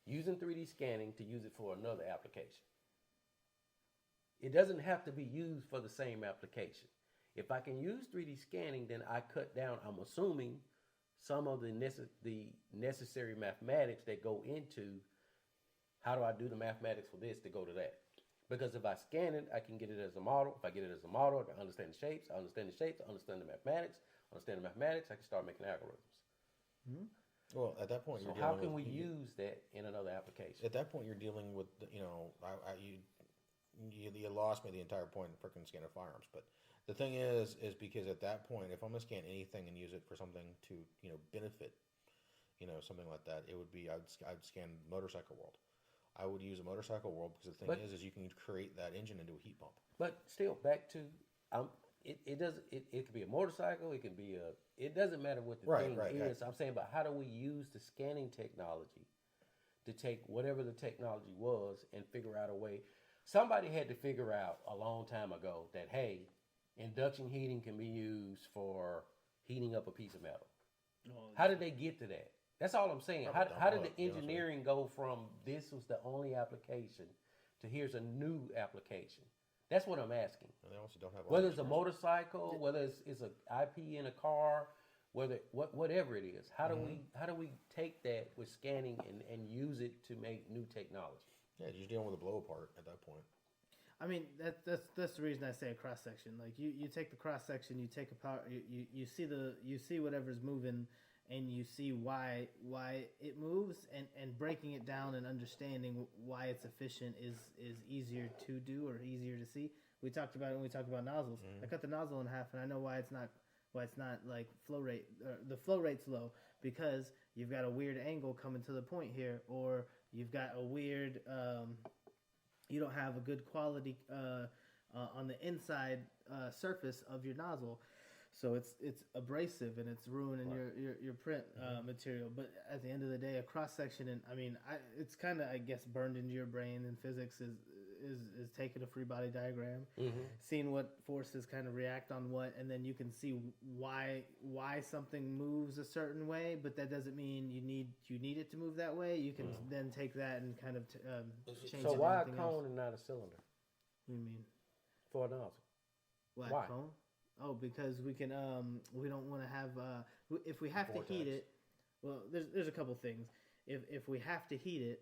using 3D scanning to use it for another application? It doesn't have to be used for the same application. If I can use 3D scanning, then I cut down, I'm assuming, some of the necessary mathematics that go into how do I do the mathematics for this to go to that. Because if I scan it, I can get it as a model. If I get it as a model, I can understand the shapes. I understand the mathematics. I can start making algorithms. Well, at that point, So how can we use that in another application? At that point, you're dealing with, you lost me the entire point in freaking scanning firearms. But the thing is because at that point, if I'm going to scan anything and use it for something to, benefit, something like that, it would be, I'd scan motorcycle world. I would use a motorcycle world because the thing is you can create that engine into a heat pump. But still, back to, it could be a motorcycle, it doesn't matter what the thing is. I'm saying, but how do we use the scanning technology to take whatever the technology was and figure out a way? Somebody had to figure out a long time ago that, hey, induction heating can be used for heating up a piece of metal. How did they get to that? That's all I'm saying. How did the engineering go from this was the only application to here's a new application? That's what I'm asking. They also don't have whether it's a motorcycle, whether it's an IP in a car, whatever it is. How do we take that with scanning and use it to make new technology? Yeah, you're dealing with a blow apart at that point. I mean, that's the reason I say a cross section. Like you take the cross section, you take a power, you see whatever's moving, and you see why it moves, and breaking it down and understanding why it's efficient is easier to do or easier to see. We talked about it when we talked about nozzles. I cut the nozzle in half, and I know why it's not like flow rate. The flow rate's low because you've got a weird angle coming to the point here, or you've got a weird. You don't have a good quality on the inside surface of your nozzle, so it's abrasive and it's ruining your print material. But at the end of the day, a cross section, and I mean, it's kind of, I guess, burned into your brain in physics is taking a free body diagram, seeing what forces kind of react on what, and then you can see why something moves a certain way. But that doesn't mean you need it to move that way. You can then take that and kind of change. So it why a to cone and not a cylinder? What do you mean? for a nozzle. Black Why? cone. Oh, because we can. We don't want to have. If we have Vortex. to heat it, well, there's a couple things. If we have to heat it,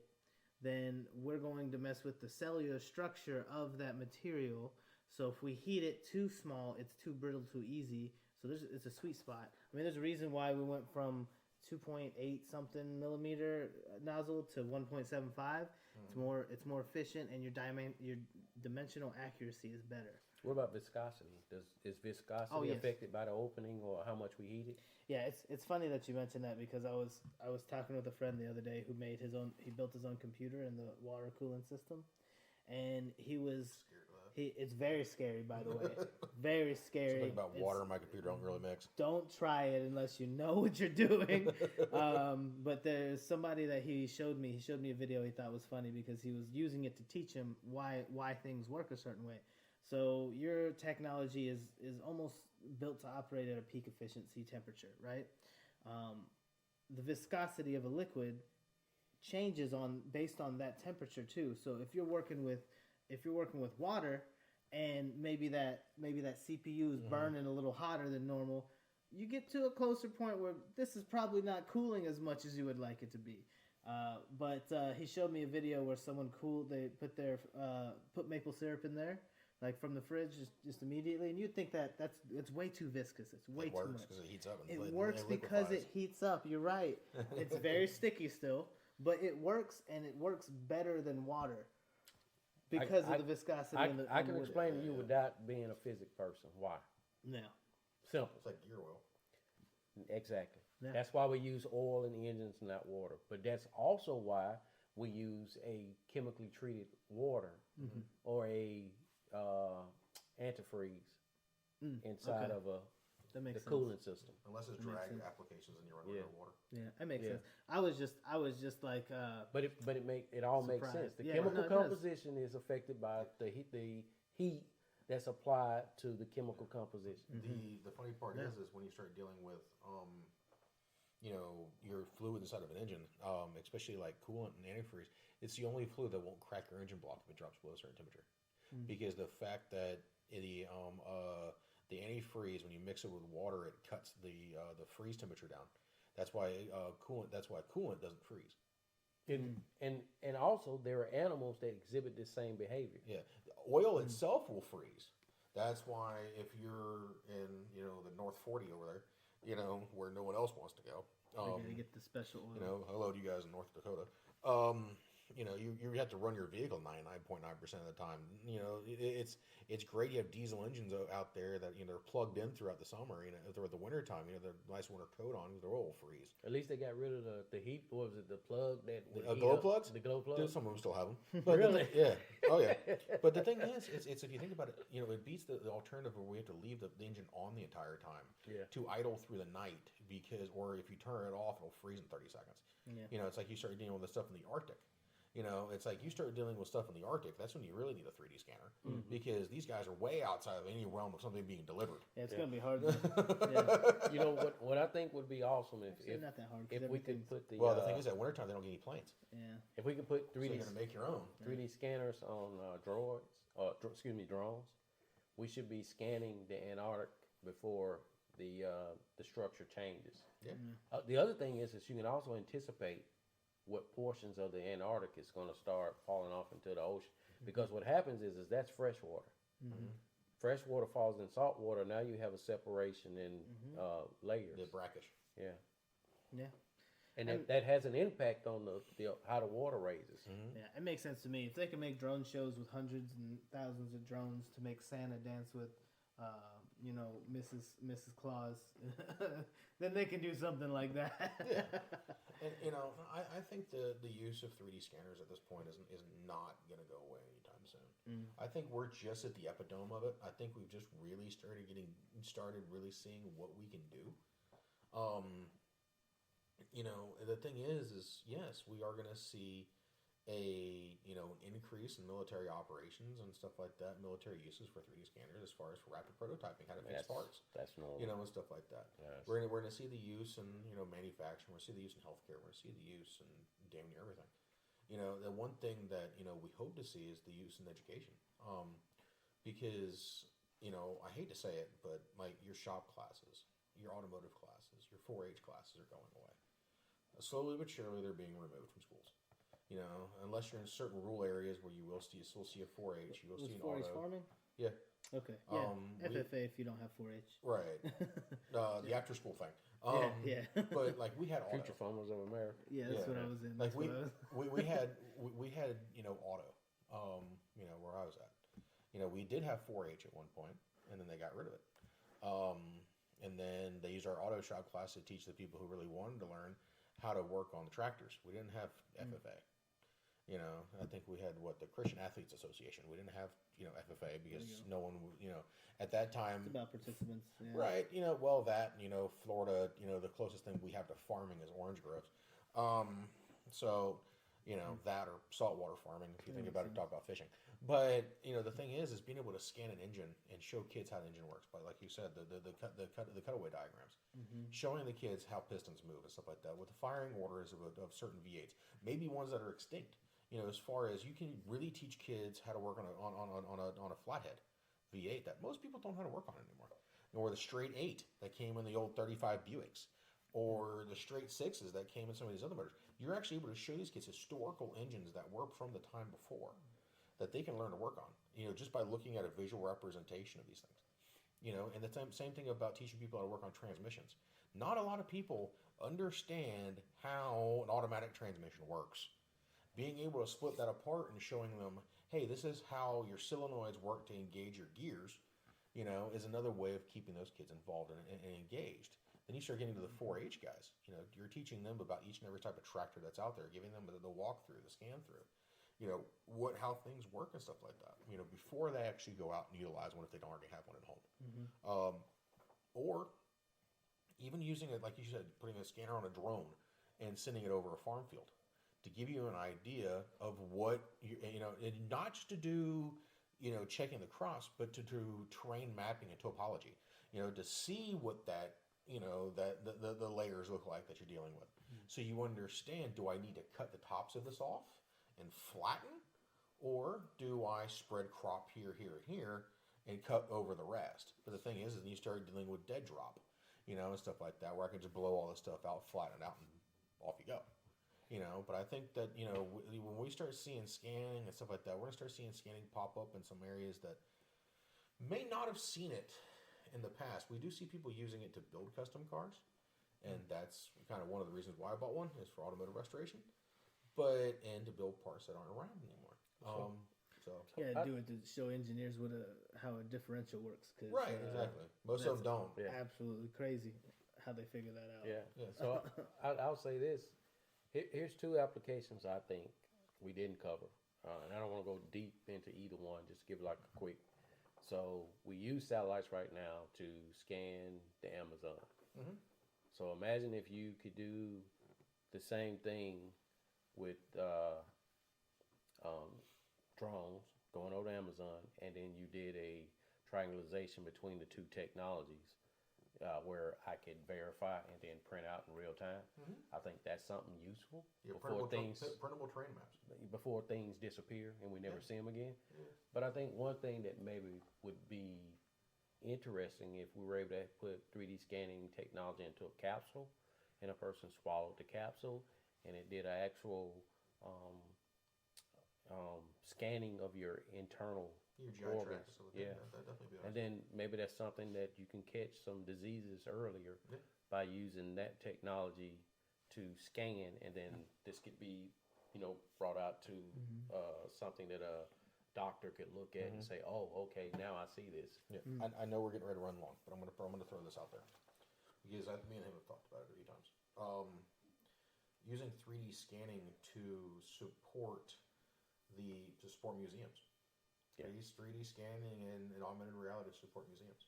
then we're going to mess with the cellular structure of that material. So if we heat it too small, it's too brittle, too easy. So it's a sweet spot. I mean, there's a reason why we went from 2.8 something millimeter nozzle to 1.75. It's more efficient, and your dimensional accuracy is better. What about viscosity? Is viscosity yes. affected by the opening or how much we heat it? Yeah, it's funny that you mentioned that because I was talking with a friend the other day who made he built his own computer and the water cooling system, and it's very scary, by the way. Very scary. Something about water and my computer don't really mix. Don't try it unless you know what you're doing. But there's somebody that he showed me a video he thought was funny because he was using it to teach him why things work a certain way. So your technology is almost built to operate at a peak efficiency temperature, right? The viscosity of a liquid changes based on that temperature too. So if you're working with water and maybe that CPU is burning a little hotter than normal, you get to a closer point where this is probably not cooling as much as you would like it to be. But he showed me a video where someone they put maple syrup in there, like from the fridge, just immediately, and you'd think it's way too viscous. It's way too much. It works because it heats up. And it works because it heats up. You're right. It's very sticky still, but it works, and it works better than water because of the viscosity. I can explain to you without being a physics person why. Yeah. Simple. It's like gear oil. Exactly. Yeah. That's why we use oil in the engines, not water. But that's also why we use a chemically treated water or a antifreeze inside of the cooling system. Unless it's drag applications and you run under water. Yeah, that makes sense. I was just like. But it all makes sense. The chemical composition is affected by the heat that's applied to the chemical composition. The funny part is when you start dealing with your fluid inside of an engine, especially like coolant and antifreeze, it's the only fluid that won't crack your engine block if it drops below a certain temperature. Because the fact that the antifreeze, when you mix it with water, it cuts the freeze temperature down. That's why coolant doesn't freeze. And also there are animals that exhibit this same behavior. Yeah, the oil itself will freeze. That's why if you're in the North 40 over there, where no one else wants to go, you're gonna get the special oil. Hello to you guys in North Dakota. You have to run your vehicle 99.9% of the time. It's great. You have diesel engines out there that they're plugged in throughout the summer. Throughout the winter time, the nice winter coat on, their oil will freeze. At least they got rid of the heat. What was it? The plug that glow plugs. The glow plugs. Dude, some of them still have them. But really? Yeah. Oh yeah. But the thing is, it's if you think about it, it beats the alternative where we have to leave the engine on the entire time to idle through the night or if you turn it off, it'll freeze in 30 seconds. Yeah. It's like you start dealing with the stuff in the Arctic. It's like you start dealing with stuff in the Arctic. That's when you really need a 3D scanner because these guys are way outside of any realm of something being delivered. Yeah, it's gonna be hard. What I think would be awesome if not that hard. If we could put the the thing is at wintertime they don't get any planes. Yeah. If we could put 3D, so you're gonna make your own 3D scanners on drones. We should be scanning the Antarctic before the structure changes. Yeah. The other thing is you can also anticipate what portions of the Antarctic is going to start falling off into the ocean. Because what happens is that's fresh water. Fresh water falls in salt water. Now you have a separation in layers. The brackish. Yeah. Yeah. And that has an impact on the how the water raises. Yeah, it makes sense to me. If they can make drone shows with hundreds and thousands of drones to make Santa dance with, Mrs. Claus, then they can do something like that. Yeah. And I think the use of 3D scanners at this point is not going to go away anytime soon. I think we're just at the epitome of it. I think we've just really started really seeing what we can do. The thing is yes, we are going to see an increase in military operations and stuff like that, military uses for 3D scanners as far as for rapid prototyping, how to fix parts. That's normal. And stuff like that. Yes. We're gonna see the use in manufacturing. We're gonna see the use in healthcare. We're gonna see the use in damn near everything. The one thing that we hope to see is the use in education. because I hate to say it, but like your shop classes, your automotive classes, your 4-H classes are going away. Slowly but surely, they're being removed from schools. Unless you're in certain rural areas where you will still see a 4-H, you will see an 4-H auto. farming? Yeah. Okay. Yeah. FFA if you don't have 4-H. Right. The after school thing. Yeah. But like we had auto. Future Farmers of America. Yeah, that's what I was in. Like we had auto. Where I was at. We did have 4-H at one point, and then they got rid of it. And then they used our auto shop class to teach the people who really wanted to learn how to work on the tractors. We didn't have FFA. I think we had the Christian Athletes Association. We didn't have FFA because no one at that time. It's about participants, yeah. Right? Florida. The closest thing we have to farming is orange groves. That or saltwater farming. If you think about it, talk about fishing. But the thing is being able to scan an engine and show kids how the engine works. But like you said, the cutaway diagrams, showing the kids how pistons move and stuff like that. With the firing orders of certain V8s, maybe ones that are extinct. As far as you can really teach kids how to work on a flathead V8 that most people don't know how to work on anymore, or the straight 8 that came in the old 35 Buicks, or the straight 6s that came in some of these other motors. You're actually able to show these kids historical engines that were from the time before that they can learn to work on. Just by looking at a visual representation of these things. And the same thing about teaching people how to work on transmissions. Not a lot of people understand how an automatic transmission works. Being able to split that apart and showing them, hey, this is how your solenoids work to engage your gears, is another way of keeping those kids involved and engaged. Then you start getting to the 4-H guys. You're teaching them about each and every type of tractor that's out there, giving them the walkthrough, the scan through, how things work and stuff like that. Before they actually go out and utilize one if they don't already have one at home. Or even using it, like you said, putting a scanner on a drone and sending it over a farm field to give you an idea of what and not just to do checking the cross, but to do terrain mapping and topology. To see what that the layers look like that you're dealing with. So you understand, do I need to cut the tops of this off and flatten, or do I spread crop here, here, and here, and cut over the rest? But the thing is you start dealing with dead drop, and stuff like that, where I can just blow all this stuff out, flatten it out, and off you go. But I think that, when we start seeing scanning and stuff like that, we're going to start seeing scanning pop up in some areas that may not have seen it in the past. We do see people using it to build custom cars, and that's kind of one of the reasons why I bought one, is for automotive restoration, and to build parts that aren't around anymore. Do it to show engineers how a differential works. Right, exactly. Most of them don't. Yeah. Absolutely crazy how they figure that out. Yeah. So I'll say this. Here's 2 applications I think we didn't cover. And I don't want to go deep into either one, just give like a quick. So we use satellites right now to scan the Amazon. So imagine if you could do the same thing with drones going over to Amazon, and then you did a triangulation between the 2 technologies. Where I could verify and then print out in real time. I think that's something useful printable terrain maps before things disappear and we never see them again. But I think one thing that maybe would be interesting if we were able to put 3D scanning technology into a capsule, and a person swallowed the capsule and it did an actual scanning of your internal organs. That'd definitely be awesome. And then maybe that's something that you can catch some diseases earlier by using that technology to scan, and then this could be, brought out to something that a doctor could look at and say, "Oh, okay, now I see this." Yeah, I know we're getting ready to run long, but I'm gonna throw this out there because me and him have talked about it a few times. Using 3D scanning to support museums. 3D scanning and augmented reality to support museums.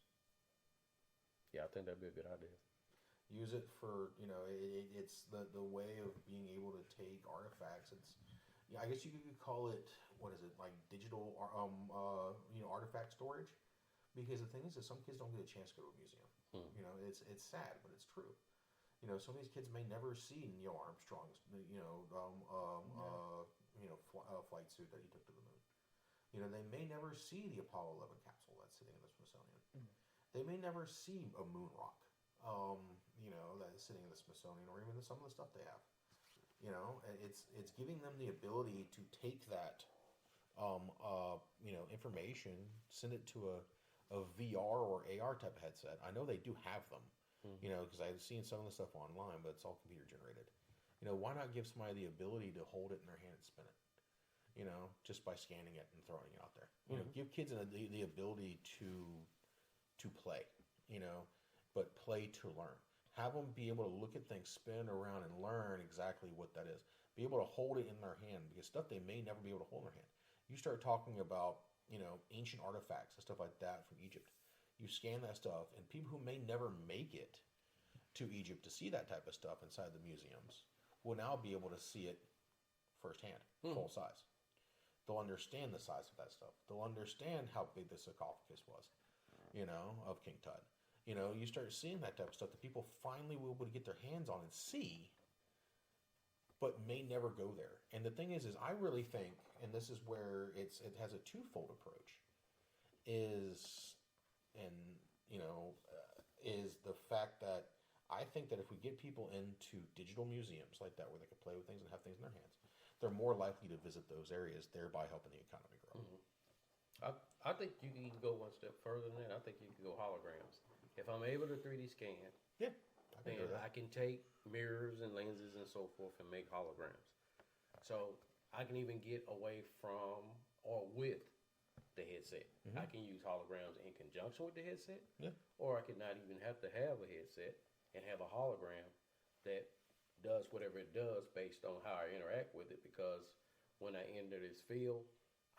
Yeah, I think that'd be a good idea. Use it for, it's the way of being able to take artifacts. It's, I guess you could call it, what is it, like digital, artifact storage. Because the thing is that some kids don't get a chance to go to a museum. It's sad, but it's true. Some of these kids may never see Neil Armstrong's, flight suit that he took to the moon. You know, they may never see the Apollo 11 capsule that's sitting in the Smithsonian. They may never see a moon rock, you know, that is sitting in the Smithsonian, or even some of the stuff they have. You know, and it's giving them the ability to take that, you know, information, send it to a VR or AR type of headset. I know they do have them, you know, because I've seen some of the stuff online, but it's all computer generated. You know, why not give somebody the ability to hold it in their hand and spin it? You know, just by scanning it and throwing it out there. You know, give kids the ability to play, you know, but play to learn. Have them be able to look at things, spin around, and learn exactly what that is. Be able to hold it in their hand, because stuff they may never be able to hold in their hand. You start talking about, you know, ancient artifacts and stuff like that from Egypt. You scan that stuff, and people who may never make it to Egypt to see that type of stuff inside the museums will now be able to see it firsthand, full size. They'll understand the size of that stuff. They'll understand how big the sarcophagus was, you know, of King Tut. You know, you start seeing that type of stuff that people finally will be able to get their hands on and see, but may never go there. And the thing is I really think, and this is where it has a twofold approach, is the fact that I think that if we get people into digital museums like that, where they can play with things and have things in their hands, they're more likely to visit those areas, thereby helping the economy grow. I think you can go one step further than that. I think you can go holograms. If I'm able to 3D scan, Yeah, then I can take mirrors and lenses and so forth and make holograms. So I can even get away from or with the headset. I can use holograms in conjunction with the headset, or I could not even have to have a headset and have a hologram that does whatever it does based on how I interact with it, because when I enter this field,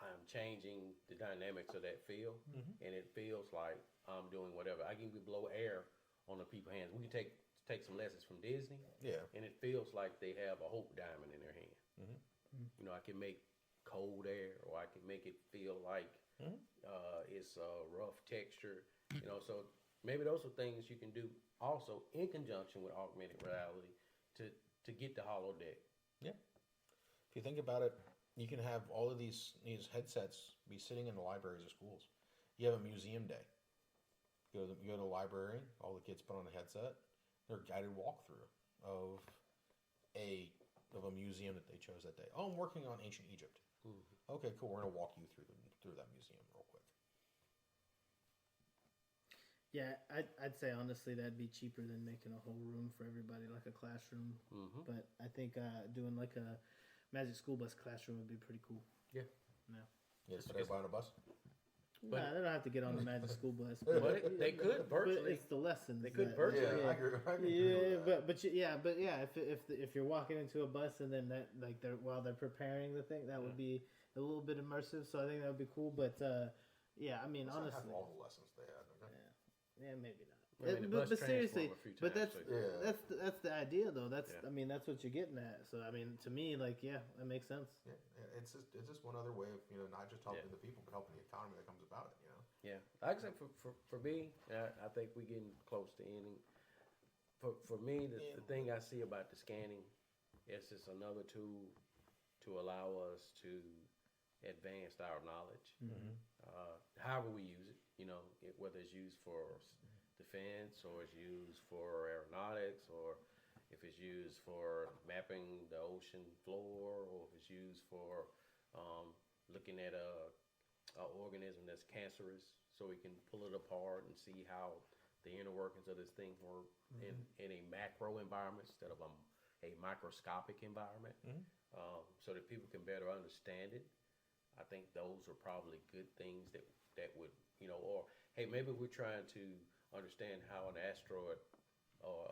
I'm changing the dynamics of that field, and it feels like I'm doing whatever. I can blow air on the people's hands. We can take some lessons from Disney, and it feels like they have a Hope Diamond in their hand. You know, I can make cold air, or I can make it feel like it's a rough texture. You know, so maybe those are things you can do also in conjunction with augmented reality to get the holodeck. Yeah. If you think about it, you can have all of these headsets be sitting in the libraries of schools. You have a museum day. You go to the library, all the kids put on a headset. They're a guided walkthrough of a museum that they chose that day. Oh, I'm working on ancient Egypt. Okay, cool. We're gonna walk you through that museum real quick. Yeah, I'd say honestly that'd be cheaper than making a whole room for everybody, like a classroom. But I think doing like a Magic School Bus classroom would be pretty cool. Yeah. Yeah, put everybody on a bus. Nah, they don't have to get on the Magic School Bus. But they could virtually. But it's the lessons. They could virtually. Yeah, I agree. If you're walking into a bus and then that while they're preparing the thing, that would be a little bit immersive. So I think that would be cool. But I mean, Let's honestly, not have all the lessons they had. Okay? yeah, maybe not. I mean, the bus but seriously, transformed a few but times, that's the idea though. That's Yeah. I mean that's what you're getting at. So I mean to me that makes sense. Yeah, it's just one other way of not just helping the people, but helping the economy that comes about it. Yeah, like I said, for me, I think we're getting close to ending. For me, the thing I see about the scanning is just another tool to allow us to advance our knowledge. However we use it, whether it's used for defense, or it's used for aeronautics, or if it's used for mapping the ocean floor, or if it's used for looking at a organism that's cancerous, so we can pull it apart and see how the inner workings of this thing work in a macro environment instead of a microscopic environment, so that people can better understand it. I think those are probably good things that would, or hey, maybe we're trying to understand how an asteroid or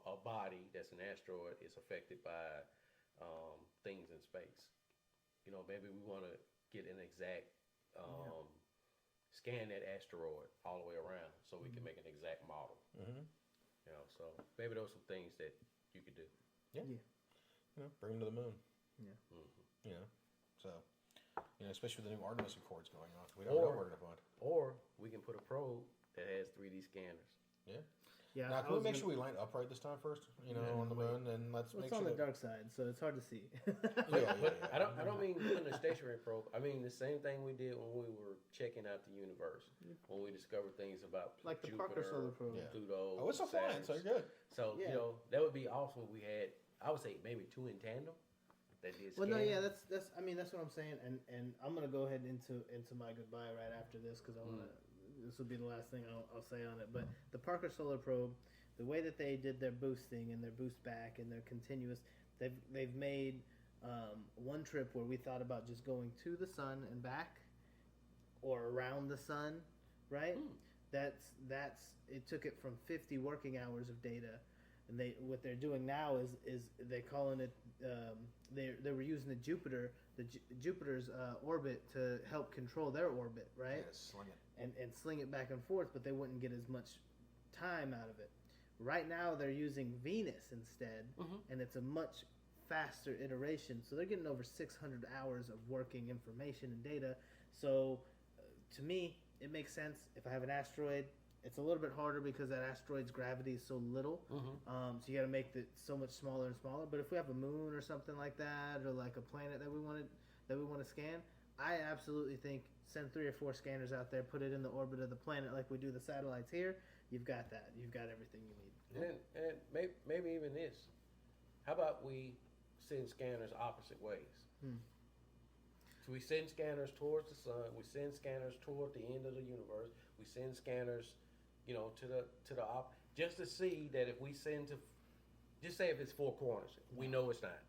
a body that's an asteroid is affected by things in space. Maybe we want to get an exact scan that asteroid all the way around so we can make an exact model. So maybe those are some things that you could do. Bring them to the moon. So especially with the new Artemis Accords going on, we don't know where to find. Or we can put a probe that has 3D scanners. Yeah. Now, can we make sure we line up right this time first? You know, on the moon, and let's make It's sure on the that- dark side, so it's hard to see. I don't mean putting a stationary probe. I mean the same thing we did when we were checking out the universe, when we discovered things about Like the Jupiter, Parker Solar Probe. Yeah. Pluto. Oh, it's still flying, so Saturn. you're good. So Yeah. you know that would be awesome. If we had, I would say maybe 2 in tandem. That did Well, no, scan. yeah, that's. I mean, that's what I'm saying, and I'm gonna go ahead into my goodbye right after this because I want to. This will be the last thing I'll say on it. But the Parker Solar Probe, the way that they did their boosting and their boost back and their continuous, they've made one trip where we thought about just going to the sun and back, or around the sun, right? That's it took it from 50 working hours of data. And what they're doing now is they're calling it they were using Jupiter's orbit to help control their orbit, right? Yeah, sling it. And sling it back and forth, but they wouldn't get as much time out of it. Right now they're using Venus instead, and it's a much faster iteration. So they're getting over 600 hours of working information and data. So to me, it makes sense. If I have an asteroid, it's a little bit harder because that asteroid's gravity is so little. So you got to make it so much smaller and smaller. But if we have a moon or something like that, or like a planet that we want to scan, I absolutely think send 3 or 4 scanners out there, put it in the orbit of the planet like we do the satellites here. You've got that. You've got everything you need. And maybe even this. How about we send scanners opposite ways? So we send scanners towards the sun. We send scanners toward the end of the universe. We send scanners, you know, to the just to see that if we send to, just say if it's 4 corners, we know it's not.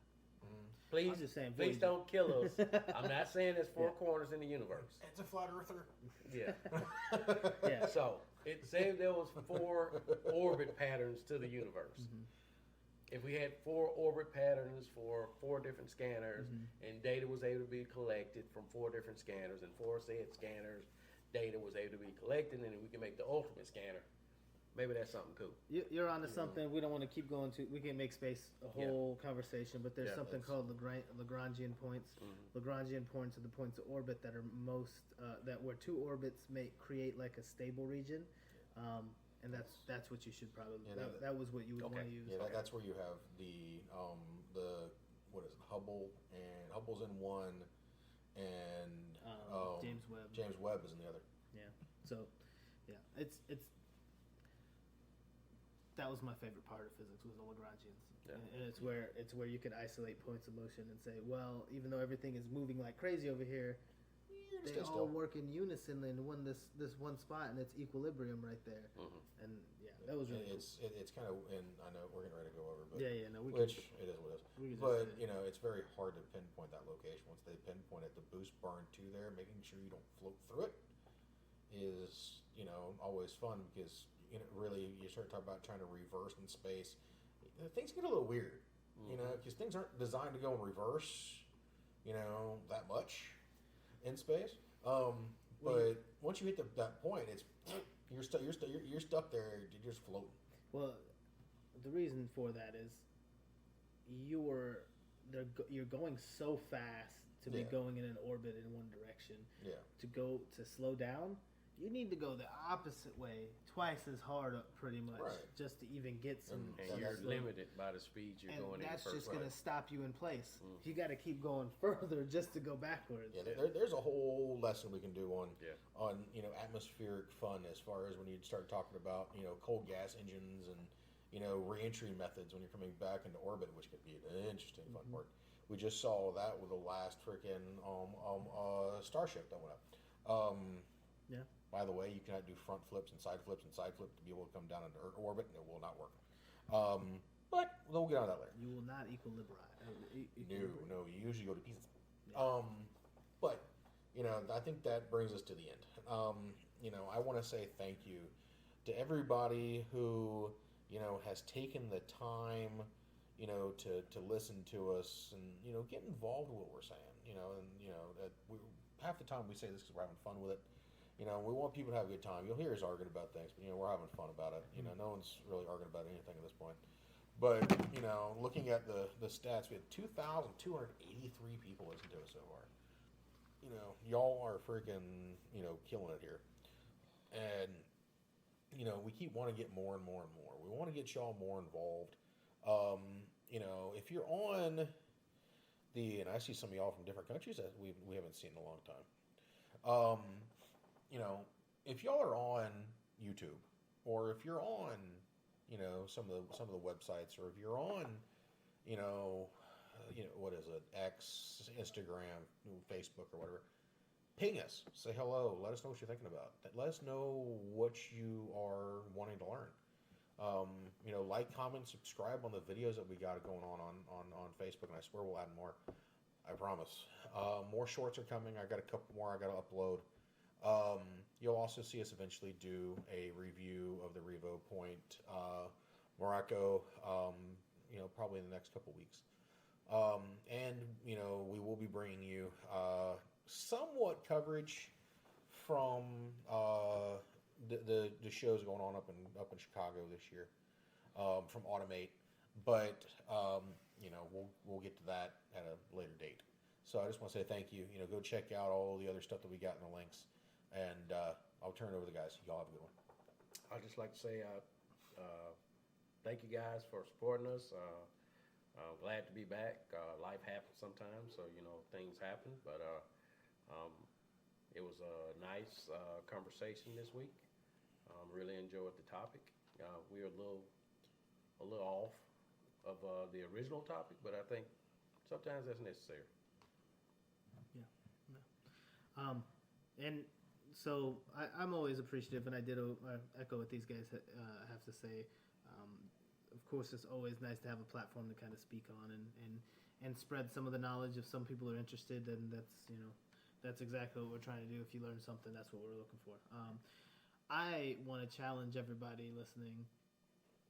Please, I'm just saying, please Voyager. don't kill us. I'm not saying there's 4 corners in the universe. It's a flat earther. Yeah. Yeah. So it say there was 4 orbit patterns to the universe. If we had 4 orbit patterns for 4 different scanners, and data was able to be collected from 4 different scanners, and 4 said scanners, data was able to be collected, and then we can make the ultimate scanner. Maybe that's something cool. You're onto something. We don't want to keep going to. We can make space a whole conversation, but there's Yeah, something called Lagrangian points. Lagrangian points are the points of orbit that are most that where 2 orbits may create like a stable region, and that's what you should probably. Yeah, that was what you would want to use. Yeah, that's where you have the what is it, Hubble, and Hubble's in one, and James Webb. James Webb is in the other. Yeah. So, yeah, it's that was my favorite part of physics was the Lagrangians, and it's where you could isolate points of motion and say, well, even though everything is moving like crazy over here, they all work in unison in this one spot, and it's equilibrium right there. And yeah, that was really It's kind of, and I know we're getting ready to go over, but it is what it is. we But you know, it's very hard to pinpoint that location. Once they pinpoint it, the boost burn to there, making sure you don't float through it, is always fun because really you start talking about trying to reverse in space. Things get a little weird, because things aren't designed to go in reverse, that much in space. But once you hit that point, it's you're stuck there. You're just floating. Well, the reason for that is you're going so fast to be going in an orbit in one direction. Yeah. To slow down, you need to go the opposite way twice as hard, pretty much, just to even get some. And you're limited by the speed you're going in. And that's the first just going to place. stop you in place. You got to keep going further just to go backwards. Yeah, there's a whole lesson we can do on atmospheric fun as far as when you start talking about cold gas engines and reentry methods when you're coming back into orbit, which could be an interesting fun part. We just saw that with the last freaking Starship that went up. Yeah. By the way, you cannot do front flips and side flips to be able to come down into Earth orbit, and it will not work. But we'll get on that later. You will not equilibrate. No, you usually go to pieces. Yeah. But I think that brings us to the end. I want to say thank you to everybody who has taken the time to listen to us and get involved with what we're saying. That half the time we say this because we're having fun with it. We want people to have a good time. You'll hear us arguing about things, but we're having fun about it. No one's really arguing about anything at this point. But looking at the stats, we had 2,283 people listen to us so far. Y'all are freaking killing it here, and we keep wanting to get more and more and more. We want to get y'all more involved. If you're on and I see some of y'all from different countries that we haven't seen in a long time. If y'all are on YouTube, or if you're on, some of the websites, or if you're on, what is it, X, Instagram, Facebook, or whatever, ping us, say hello, let us know what you're thinking about. Let us know what you are wanting to learn. Like, comment, subscribe on the videos that we got going on Facebook, and I swear we'll add more. I promise. More shorts are coming. I got a couple more I got to upload. You'll also see us eventually do a review of the Revo Point Morocco, probably in the next couple weeks. And we will be bringing you somewhat coverage from the shows going on up in Chicago this year, from Automate, but we'll get to that at a later date. So I just want to say thank you. Go check out all the other stuff that we got in the links, and I'll turn it over to the guys. Y'all have a good one. I'd just like to say thank you guys for supporting us. Glad to be back. Life happens sometimes, so things happen, but it was a nice conversation this week. Really enjoyed the topic. We were a little off of the original topic, but I think sometimes that's necessary. Yeah. And so I'm always appreciative, and I did echo what these guys have to say. Of course, it's always nice to have a platform to kind of speak on and spread some of the knowledge if some people are interested, and that's exactly what we're trying to do. If you learn something, that's what we're looking for. I want to challenge everybody listening.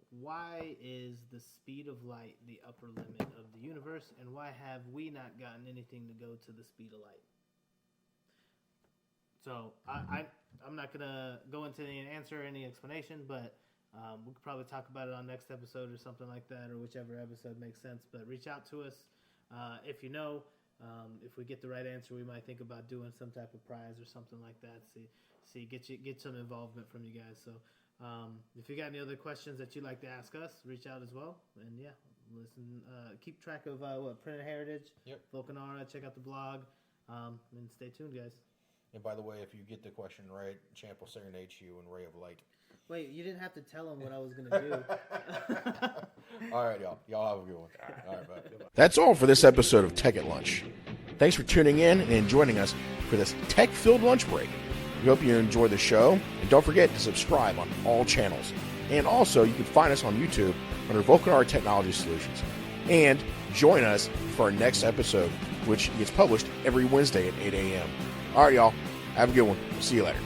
Why is the speed of light the upper limit of the universe, and why have we not gotten anything to go to the speed of light? So I'm not going to go into any answer or any explanation, but we could probably talk about it on next episode or something like that, or whichever episode makes sense. But reach out to us if you know. If we get the right answer, we might think about doing some type of prize or something like that. Get some involvement from you guys. So if you got any other questions that you'd like to ask us, reach out as well. And listen, keep track of Printed Heritage, yep. Vulcanara. Check out the blog, and stay tuned, guys. And by the way, if you get the question right, Champ will serenade you in Ray of Light. Wait, you didn't have to tell him what I was going to do. All right, y'all. Y'all have a good one. All right, bye. That's all for this episode of Tech at Lunch. Thanks for tuning in and joining us for this tech-filled lunch break. We hope you enjoy the show, and don't forget to subscribe on all channels. And also, you can find us on YouTube under Vulcanara Technology Solutions. And join us for our next episode, which gets published every Wednesday at 8 a.m. All right, y'all. Have a good one. See you later.